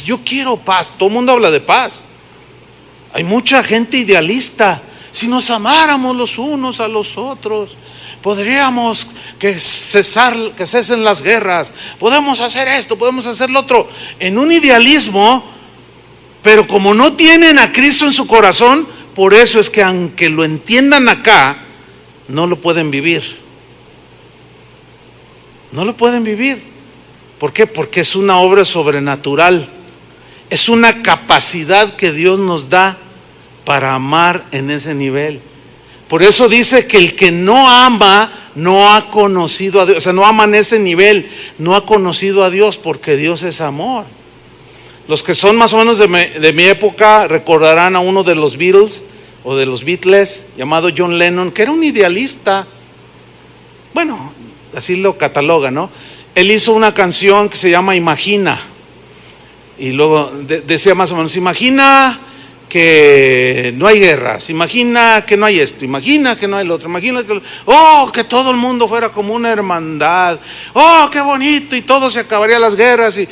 yo quiero paz. Todo el mundo habla de paz. Hay mucha gente idealista. Si nos amáramos los unos a los otros, podríamos que cesen las guerras, podemos hacer esto, podemos hacer lo otro, en un idealismo. Pero como no tienen a Cristo en su corazón, por eso es que aunque lo entiendan acá, no lo pueden vivir. No lo pueden vivir. ¿Por qué? Porque es una obra sobrenatural. Es una capacidad que Dios nos da para amar en ese nivel. Por eso dice que el que no ama no ha conocido a Dios, o sea, no ama en ese nivel, no ha conocido a Dios, porque Dios es amor. Los que son más o menos de mi época recordarán a uno de los Beatles o de los Beatles llamado John Lennon, que era un idealista. Bueno, así lo cataloga, ¿no? Él hizo una canción que se llama Imagina, y luego decía más o menos: imagina que no hay guerras, imagina que no hay esto, imagina que no hay lo otro, imagina que todo el mundo fuera como una hermandad, qué bonito, y todo se acabaría las guerras. Y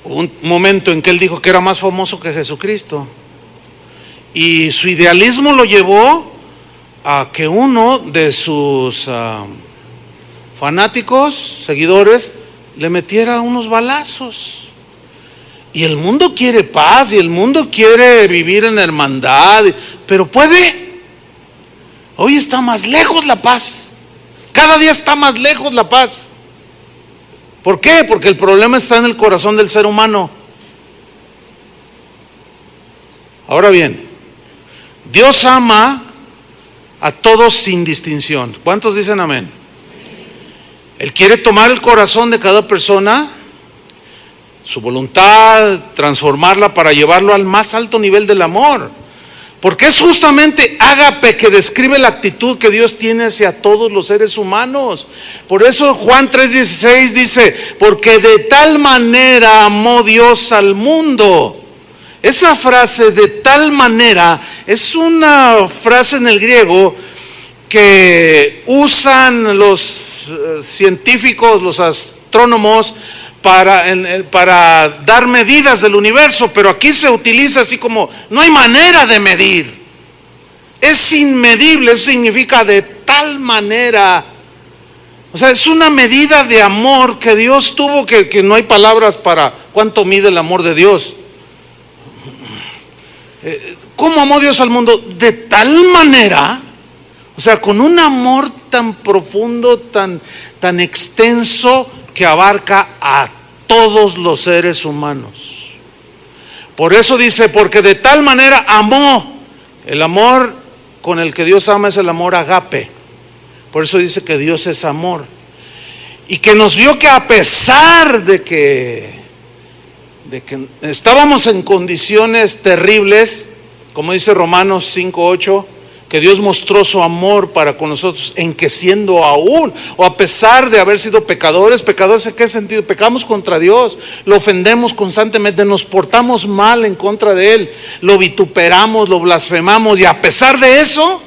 hubo un momento en que él dijo que era más famoso que Jesucristo, y su idealismo lo llevó a que uno de sus fanáticos, seguidores, le metiera unos balazos. Y el mundo quiere paz, y el mundo quiere vivir en hermandad, pero ¿puede? Hoy está más lejos la paz. Cada día está más lejos la paz. ¿Por qué? Porque el problema está en el corazón del ser humano. Ahora bien, Dios ama a todos sin distinción. ¿Cuántos dicen amén? Él quiere tomar el corazón de cada persona, su voluntad, transformarla para llevarlo al más alto nivel del amor. Porque es justamente ágape que describe la actitud que Dios tiene hacia todos los seres humanos. Por eso Juan 3:16 dice: porque de tal manera amó Dios al mundo. Esa frase, de tal manera, es una frase en el griego que usan los científicos, los astrónomos, para dar medidas del universo, pero aquí se utiliza así como: no hay manera de medir, es inmedible. Eso significa de tal manera. O sea, es una medida de amor que Dios tuvo, que no hay palabras para cuánto mide el amor de Dios. ¿Cómo amó Dios al mundo? De tal manera, o sea, con un amor tan profundo, tan extenso, que abarca a todos los seres humanos. Por eso dice: porque de tal manera amó. El amor con el que Dios ama es el amor agape. Por eso dice que Dios es amor, y que nos vio que a pesar de que estábamos en condiciones terribles, como dice Romanos 5:8, que Dios mostró su amor para con nosotros en que, siendo aún, o a pesar de haber sido pecadores, ¿en qué sentido? Pecamos contra Dios, lo ofendemos constantemente, nos portamos mal en contra de Él, lo vituperamos, lo blasfemamos, y a pesar de eso,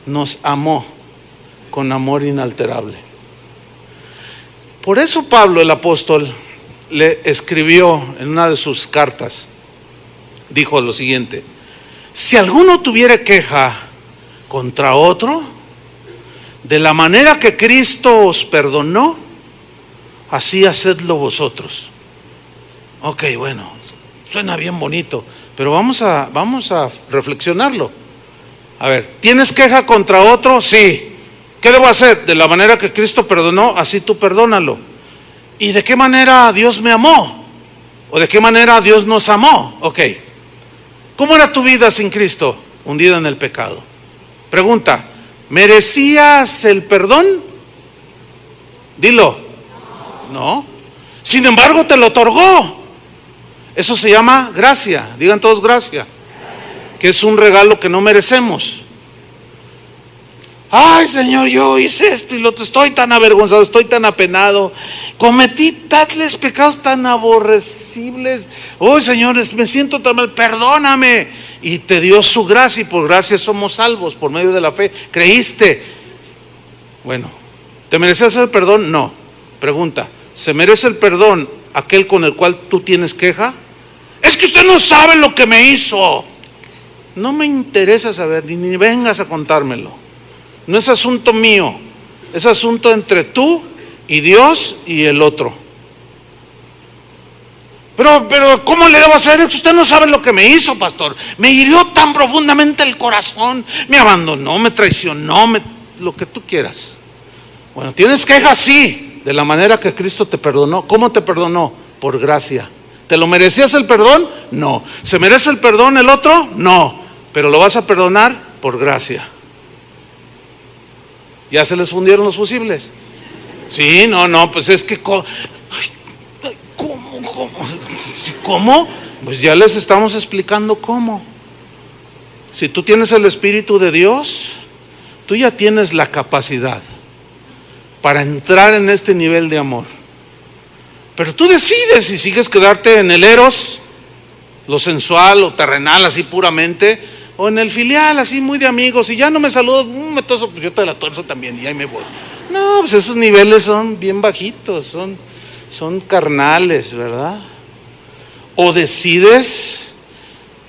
nos amó con amor inalterable. Por eso Pablo, el apóstol, le escribió en una de sus cartas, dijo lo siguiente: si alguno tuviera queja contra otro, de la manera que Cristo os perdonó, así hacedlo vosotros. Ok, bueno, suena bien bonito, pero vamos a reflexionarlo. A ver, ¿tienes queja contra otro? Sí. ¿Qué debo hacer? De la manera que Cristo perdonó, así tú perdónalo. ¿Y de qué manera Dios me amó? ¿O de qué manera Dios nos amó? Ok. ¿Cómo era tu vida sin Cristo? Hundida en el pecado. Pregunta: ¿merecías el perdón? Dilo. No. Sin embargo, te lo otorgó. Eso se llama gracia. Digan todos gracia. Que es un regalo que no merecemos. Ay, Señor, yo hice esto y lo otro, estoy tan avergonzado, estoy tan apenado, cometí tales pecados tan aborrecibles. Oh, Señor, me siento tan mal, perdóname. Y te dio su gracia, y por gracia somos salvos por medio de la fe. Creíste. Bueno, ¿te mereces el perdón? No. Pregunta: ¿se merece el perdón aquel con el cual tú tienes queja? Es que usted no sabe lo que me hizo. No me interesa saber, ni vengas a contármelo. No es asunto mío, es asunto entre tú y Dios y el otro. Pero ¿cómo le debo hacer? Es que usted no sabe lo que me hizo, pastor. Me hirió tan profundamente el corazón, me abandonó, me traicionó, lo que tú quieras. Bueno, ¿tienes quejas? Sí, de la manera que Cristo te perdonó. ¿Cómo te perdonó? Por gracia. ¿Te lo merecías el perdón? No. ¿Se merece el perdón el otro? No. Pero lo vas a perdonar por gracia. ¿Ya se les fundieron los fusibles? Sí, no, pues es que ¿cómo? Pues ya les estamos explicando cómo. Si tú tienes el Espíritu de Dios, tú ya tienes la capacidad para entrar en este nivel de amor. Pero tú decides si sigues quedarte en el eros, lo sensual o terrenal, así puramente, o en el filial, así muy de amigos, y ya no me saludo, me toso, pues yo te la torzo también y ahí me voy. No, pues esos niveles son bien bajitos, son carnales, ¿verdad? O decides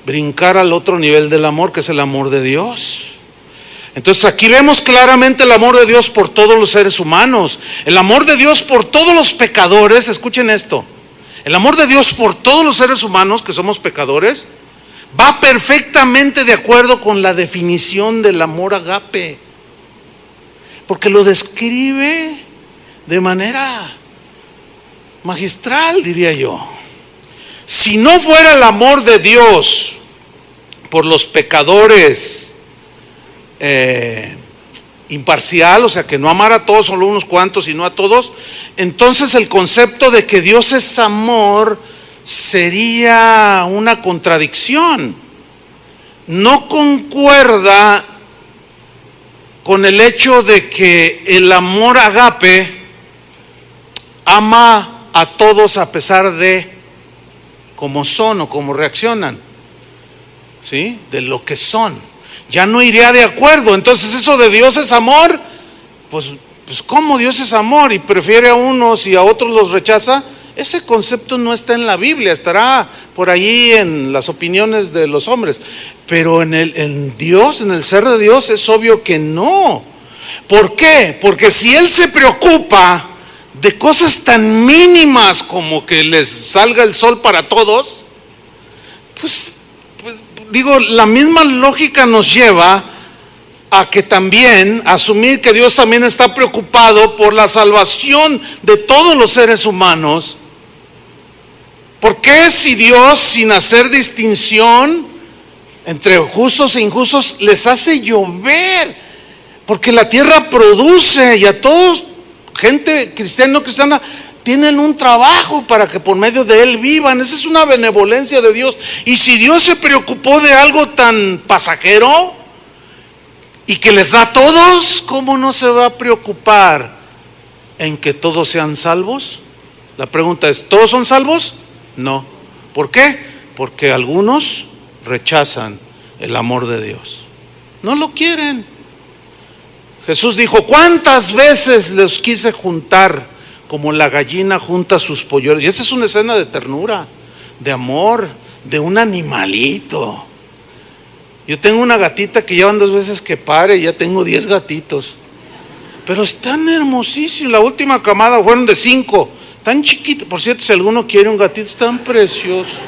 brincar al otro nivel del amor, que es el amor de Dios. Entonces aquí vemos claramente el amor de Dios por todos los seres humanos, el amor de Dios por todos los pecadores. Escuchen esto, el amor de Dios por todos los seres humanos que somos pecadores va perfectamente de acuerdo con la definición del amor agape, porque lo describe de manera magistral, diría yo. Si no fuera el amor de Dios por los pecadores imparcial, o sea, que no amara a todos, solo unos cuantos y no a todos, entonces el concepto de que Dios es amor sería una contradicción. No concuerda con el hecho de que el amor agape ama a todos a pesar de cómo son o cómo reaccionan, ¿sí? De lo que son. Ya no iría de acuerdo. Entonces eso de Dios es amor, pues ¿cómo Dios es amor y prefiere a unos y a otros los rechaza? Ese concepto no está en la Biblia, estará por ahí en las opiniones de los hombres, pero en Dios, en el ser de Dios, es obvio que no. ¿Por qué? Porque si Él se preocupa de cosas tan mínimas como que les salga el sol para todos, pues digo, la misma lógica nos lleva a que también asumir que Dios también está preocupado por la salvación de todos los seres humanos. ¿Por qué si Dios, sin hacer distinción entre justos e injustos, les hace llover? Porque la tierra produce, y a todos, gente cristiana y no cristiana, tienen un trabajo para que por medio de él vivan. Esa es una benevolencia de Dios. Y si Dios se preocupó de algo tan pasajero y que les da a todos, ¿cómo no se va a preocupar en que todos sean salvos? La pregunta es, ¿todos son salvos? No. ¿Por qué? Porque algunos rechazan el amor de Dios. No lo quieren. Jesús dijo, ¿cuántas veces los quise juntar como la gallina junta sus polluelos? Y esta es una escena de ternura, de amor, de un animalito. Yo tengo una gatita que llevan 2 veces que pare, y ya tengo 10 gatitos. Pero están hermosísimos. La última camada fueron de 5, tan chiquitos. Por cierto, si alguno quiere un gatito, están preciosos.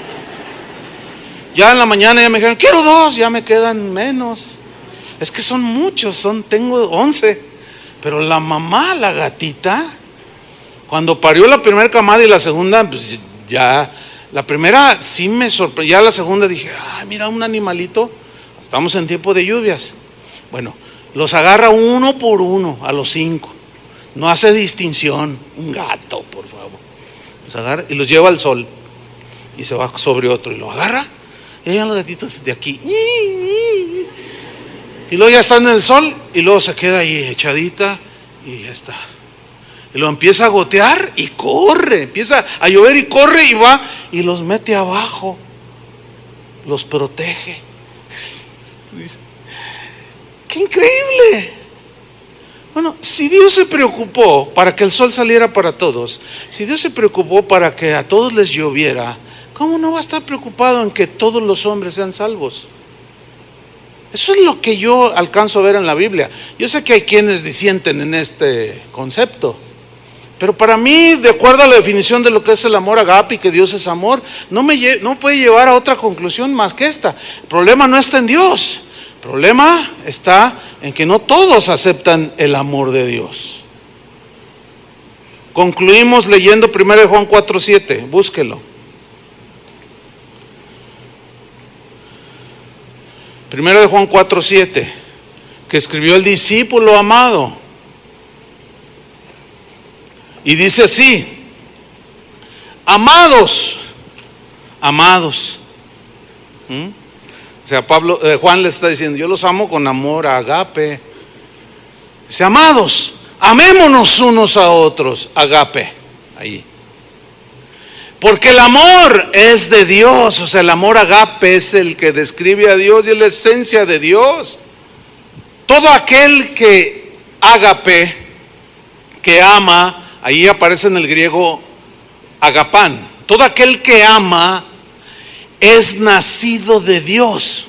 Ya en la mañana ya me dijeron, quiero 2, ya me quedan menos. Es que son muchos, tengo 11. Pero la mamá, la gatita, cuando parió la primera camada y la segunda, pues ya, la primera sí me sorprendió, ya la segunda dije, ay, mira un animalito, estamos en tiempo de lluvias. Bueno, los agarra uno por uno a los 5, no hace distinción, un gato, por favor. Los agarra y los lleva al sol, y se va sobre otro, y lo agarra, y llegan los gatitos de aquí, y luego ya están en el sol, y luego se queda ahí echadita, y ya está. Y lo empieza a gotear y corre, empieza a llover y corre y va y los mete abajo, los protege. ¡Qué increíble! Bueno, si Dios se preocupó para que el sol saliera para todos, si Dios se preocupó para que a todos les lloviera, ¿cómo no va a estar preocupado en que todos los hombres sean salvos? Eso es lo que yo alcanzo a ver en la Biblia. Yo sé que hay quienes disienten en este concepto, pero para mí, de acuerdo a la definición de lo que es el amor agape y que Dios es amor, no puede llevar a otra conclusión más que esta. El problema no está en Dios, el problema está en que no todos aceptan el amor de Dios. Concluimos leyendo 1 Juan 4:7, búsquelo. Primero de Juan 4:7, que escribió el discípulo amado. Y dice así: amados. O sea, Juan le está diciendo, yo los amo con amor agape. Dice, amados, amémonos unos a otros, agape, ahí. Porque el amor es de Dios, o sea, el amor agape es el que describe a Dios y es la esencia de Dios. Todo aquel que agape, que ama, ahí aparece en el griego agapán. Todo aquel que ama es nacido de Dios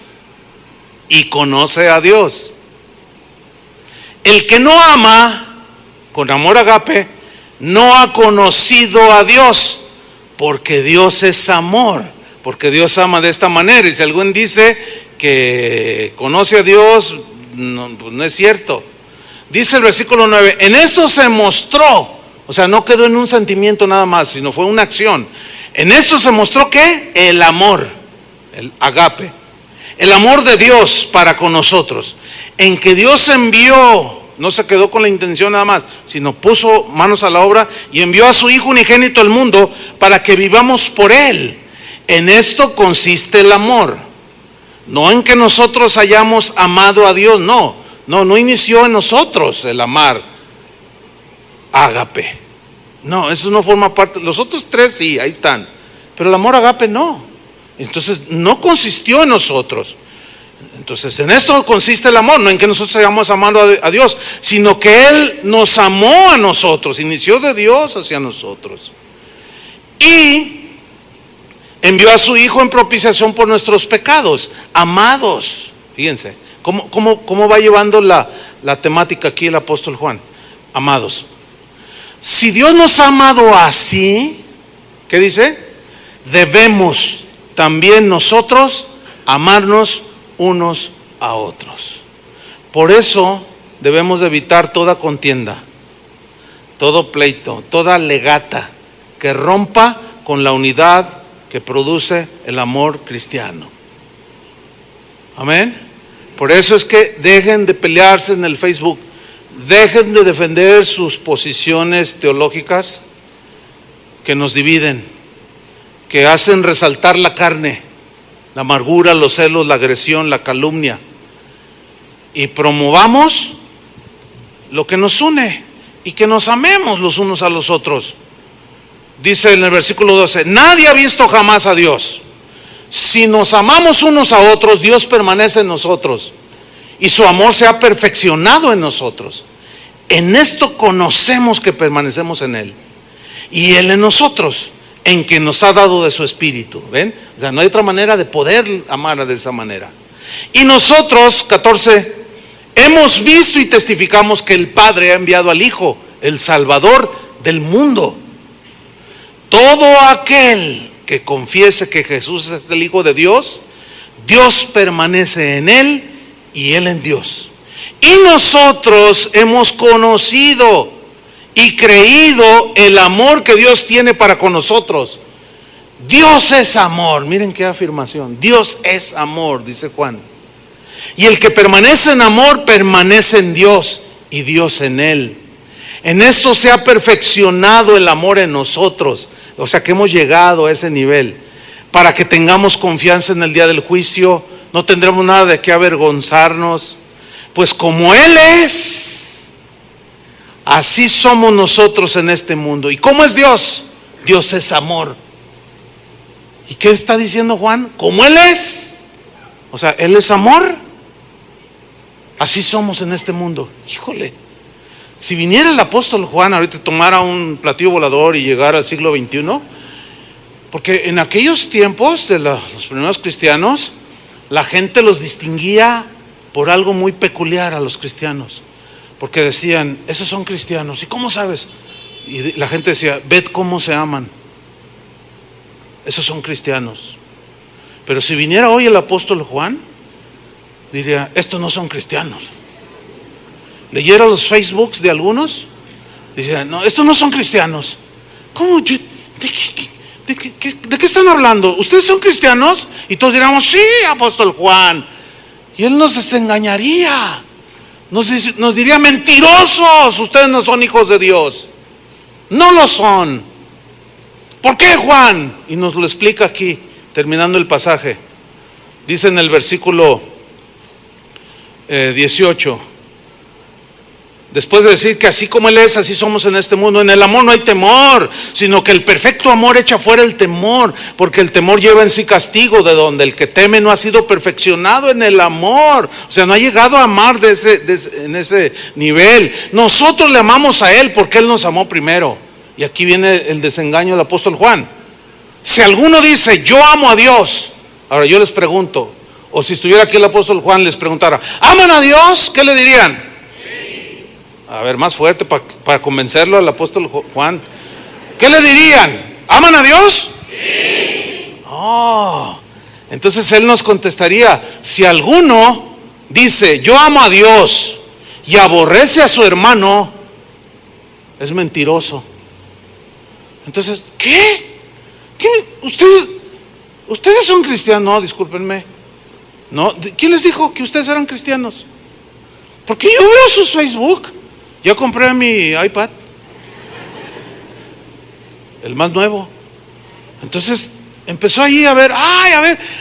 y conoce a Dios. El que no ama, con amor agape, no ha conocido a Dios, porque Dios es amor, porque Dios ama de esta manera. Y si alguien dice que conoce a Dios, no, pues no es cierto. Dice el versículo 9, en esto se mostró, o sea, no quedó en un sentimiento nada más, sino fue una acción. En esto se mostró ¿qué? El amor, el agape, el amor de Dios para con nosotros, en que Dios envió. No se quedó con la intención nada más, sino puso manos a la obra y envió a su Hijo unigénito al mundo para que vivamos por Él. En esto consiste el amor. No en que nosotros hayamos amado a Dios, no inició en nosotros el amar ágape. No, eso no forma parte. Los otros tres sí, ahí están. Pero el amor ágape no. Entonces no consistió en nosotros. Entonces en esto consiste el amor, no en que nosotros hayamos amado a Dios, sino que Él nos amó a nosotros, inició de Dios hacia nosotros. Y envió a su Hijo en propiciación por nuestros pecados. Amados, fíjense, ¿cómo va llevando la temática aquí el apóstol Juan? Amados, si Dios nos ha amado así, ¿qué dice? Debemos también nosotros amarnos unos a otros. Por eso debemos de evitar toda contienda, todo pleito, toda legata que rompa con la unidad que produce el amor cristiano. Amén. Por eso es que dejen de pelearse en el Facebook, dejen de defender sus posiciones teológicas que nos dividen, que hacen resaltar la carne, la amargura, los celos, la agresión, la calumnia, y promovamos lo que nos une y que nos amemos los unos a los otros. Dice en el versículo 12, nadie ha visto jamás a Dios. Si nos amamos unos a otros, Dios permanece en nosotros y su amor se ha perfeccionado en nosotros. En esto conocemos que permanecemos en Él y Él en nosotros, en que nos ha dado de su espíritu. ¿Ven? O sea, no hay otra manera de poder amar de esa manera. Y nosotros, 14, hemos visto y testificamos que el Padre ha enviado al Hijo, el Salvador del mundo. Todo aquel que confiese que Jesús es el Hijo de Dios, Dios permanece en Él y Él en Dios. Y nosotros hemos conocido y creído el amor que Dios tiene para con nosotros. Dios es amor. Miren qué afirmación. Dios es amor, dice Juan. Y el que permanece en amor permanece en Dios y Dios en él. En esto se ha perfeccionado el amor en nosotros. O sea que hemos llegado a ese nivel para que tengamos confianza en el día del juicio. No tendremos nada de qué avergonzarnos, pues como Él es, así somos nosotros en este mundo. ¿Y cómo es Dios? Dios es amor. ¿Y qué está diciendo Juan? Como Él es, o sea, Él es amor, así somos en este mundo. Híjole, si viniera el apóstol Juan ahorita, tomara un platillo volador y llegara al siglo XXI, porque en aquellos tiempos de los primeros cristianos, la gente los distinguía por algo muy peculiar a los cristianos. Porque decían, esos son cristianos. ¿Y cómo sabes? Y la gente decía, ved cómo se aman. Esos son cristianos. Pero si viniera hoy el apóstol Juan, diría, estos no son cristianos. Leyera los Facebooks de algunos, diría, no, estos no son cristianos. ¿Cómo? ¿De qué están hablando? ¿Ustedes son cristianos? Y todos diríamos, sí, apóstol Juan. Y Él nos desengañaría. Nos diría: mentirosos, ustedes no son hijos de Dios. No lo son. ¿Por qué, Juan? Y nos lo explica aquí, terminando el pasaje. Dice en el versículo 18, después de decir que así como Él es, así somos en este mundo. En el amor no hay temor, sino que el perfecto amor echa fuera el temor, porque el temor lleva en sí castigo, de donde el que teme no ha sido perfeccionado en el amor. O sea, no ha llegado a amar en ese nivel. Nosotros le amamos a Él porque Él nos amó primero. Y aquí viene el desengaño del apóstol Juan. Si alguno dice: yo amo a Dios. Ahora yo les pregunto, o si estuviera aquí el apóstol Juan les preguntara: ¿aman a Dios? ¿Qué le dirían? A ver, más fuerte para convencerlo al apóstol Juan. ¿Qué le dirían? ¿Aman a Dios? Sí. Oh, entonces él nos contestaría: si alguno dice: yo amo a Dios, y aborrece a su hermano, es mentiroso. Entonces, ¿qué? ¿Ustedes son cristianos? No, discúlpenme. No, ¿quién les dijo que ustedes eran cristianos? Porque yo veo sus Facebook. Yo compré mi iPad, el más nuevo. Entonces empezó ahí a ver,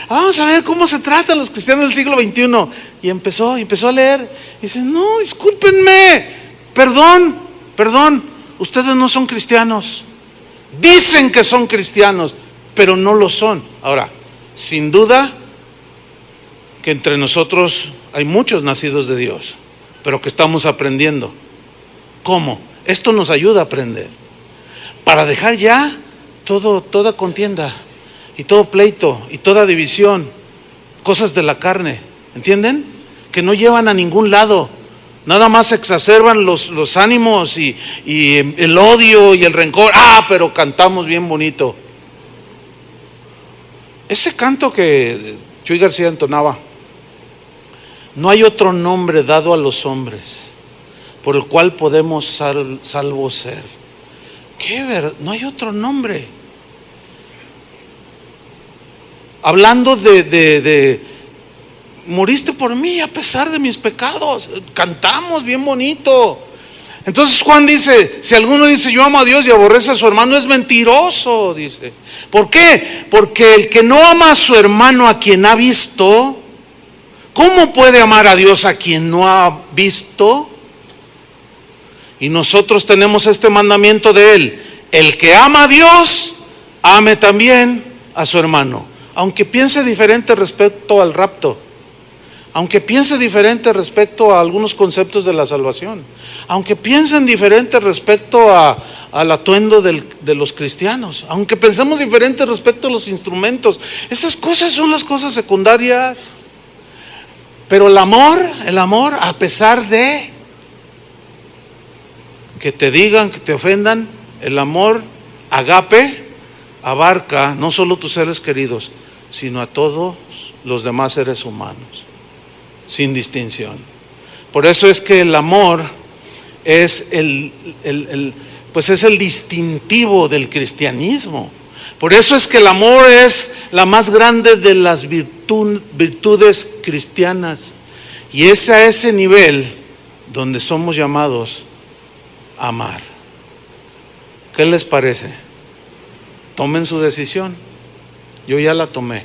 vamos a ver cómo se tratan los cristianos del siglo XXI. Y empezó a leer. Y dice: no, discúlpenme, perdón, ustedes no son cristianos. Dicen que son cristianos, pero no lo son. Ahora, sin duda que entre nosotros hay muchos nacidos de Dios, pero que estamos aprendiendo. ¿Cómo? Esto nos ayuda a aprender, para dejar ya toda contienda y todo pleito y toda división, cosas de la carne, ¿entienden? Que no llevan a ningún lado, nada más exacerban los ánimos y el odio y el rencor. Pero cantamos bien bonito. Ese canto que Chuy García entonaba: no hay otro nombre dado a los hombres por el cual podemos salvos ser. ¿Qué verdad? No hay otro nombre. Hablando de moriste por mí a pesar de mis pecados. Cantamos bien bonito. Entonces Juan dice: si alguno dice: yo amo a Dios, y aborrece a su hermano, es mentiroso, dice. ¿Por qué? Porque el que no ama a su hermano a quien ha visto, ¿cómo puede amar a Dios a quien no ha visto? Y nosotros tenemos este mandamiento de Él: el que ama a Dios, ame también a su hermano. Aunque piense diferente respecto al rapto, aunque piense diferente respecto a algunos conceptos de la salvación, aunque piensen diferente respecto al atuendo de los cristianos, aunque pensemos diferente respecto a los instrumentos, esas cosas son las cosas secundarias. Pero el amor, a pesar de que te digan, que te ofendan, el amor agape abarca no solo tus seres queridos, sino a todos los demás seres humanos, sin distinción. Por eso es que el amor es pues es el distintivo del cristianismo. Por eso es que el amor es la más grande de las virtudes cristianas. Y es a ese nivel donde somos llamados a amar. ¿Qué les parece? Tomen su decisión. Yo ya la tomé.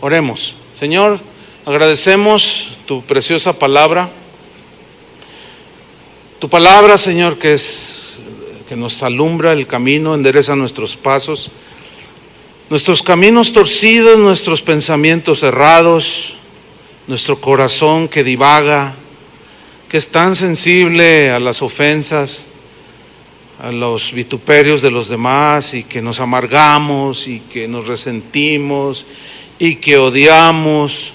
Oremos. Señor, agradecemos tu preciosa palabra. Tu palabra, Señor, que nos alumbra el camino, endereza nuestros pasos, nuestros caminos torcidos, nuestros pensamientos errados, nuestro corazón que divaga, que es tan sensible a las ofensas, a los vituperios de los demás, y que nos amargamos y que nos resentimos y que odiamos.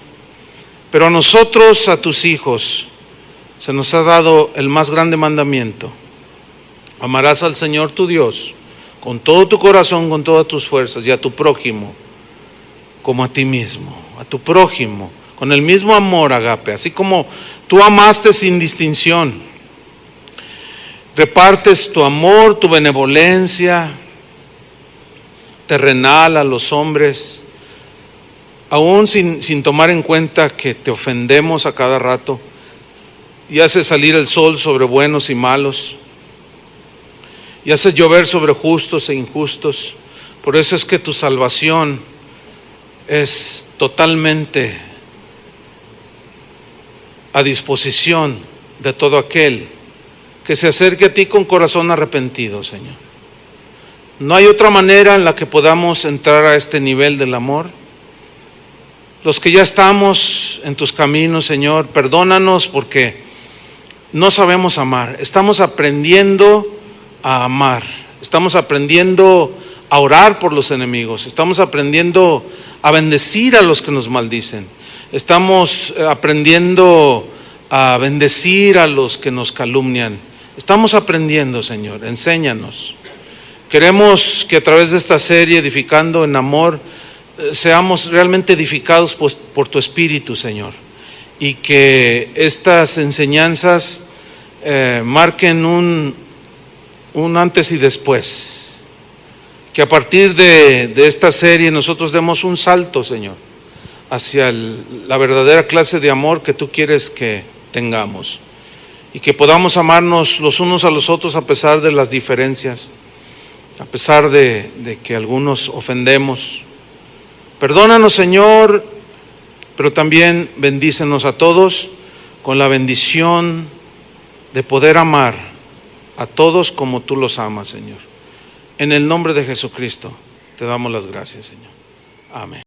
Pero a nosotros, a tus hijos, se nos ha dado el más grande mandamiento: amarás al Señor tu Dios con todo tu corazón, con todas tus fuerzas, y a tu prójimo como a ti mismo. A tu prójimo con el mismo amor, agape, así como tú amaste sin distinción. Repartes tu amor, tu benevolencia terrenal a los hombres, aún sin tomar en cuenta que te ofendemos a cada rato y haces salir el sol sobre buenos y malos y haces llover sobre justos e injustos. Por eso es que tu salvación es totalmente a disposición de todo aquel que se acerque a ti con corazón arrepentido, Señor. No hay otra manera en la que podamos entrar a este nivel del amor. Los que ya estamos en tus caminos, Señor, perdónanos porque no sabemos amar. Estamos aprendiendo a amar. Estamos aprendiendo a orar por los enemigos. Estamos aprendiendo a bendecir a los que nos maldicen. Estamos aprendiendo a bendecir a los que nos calumnian. Estamos aprendiendo, Señor, enséñanos. Queremos que a través de esta serie, Edificando en Amor, seamos realmente edificados por tu Espíritu, Señor. Y que estas enseñanzas marquen un antes y después. Que a partir de esta serie nosotros demos un salto, Señor, hacia la verdadera clase de amor que tú quieres que tengamos. Y que podamos amarnos los unos a los otros a pesar de las diferencias, a pesar de que algunos ofendemos. Perdónanos, Señor, pero también bendícenos a todos con la bendición de poder amar a todos como tú los amas, Señor. En el nombre de Jesucristo te damos las gracias, Señor. Amén.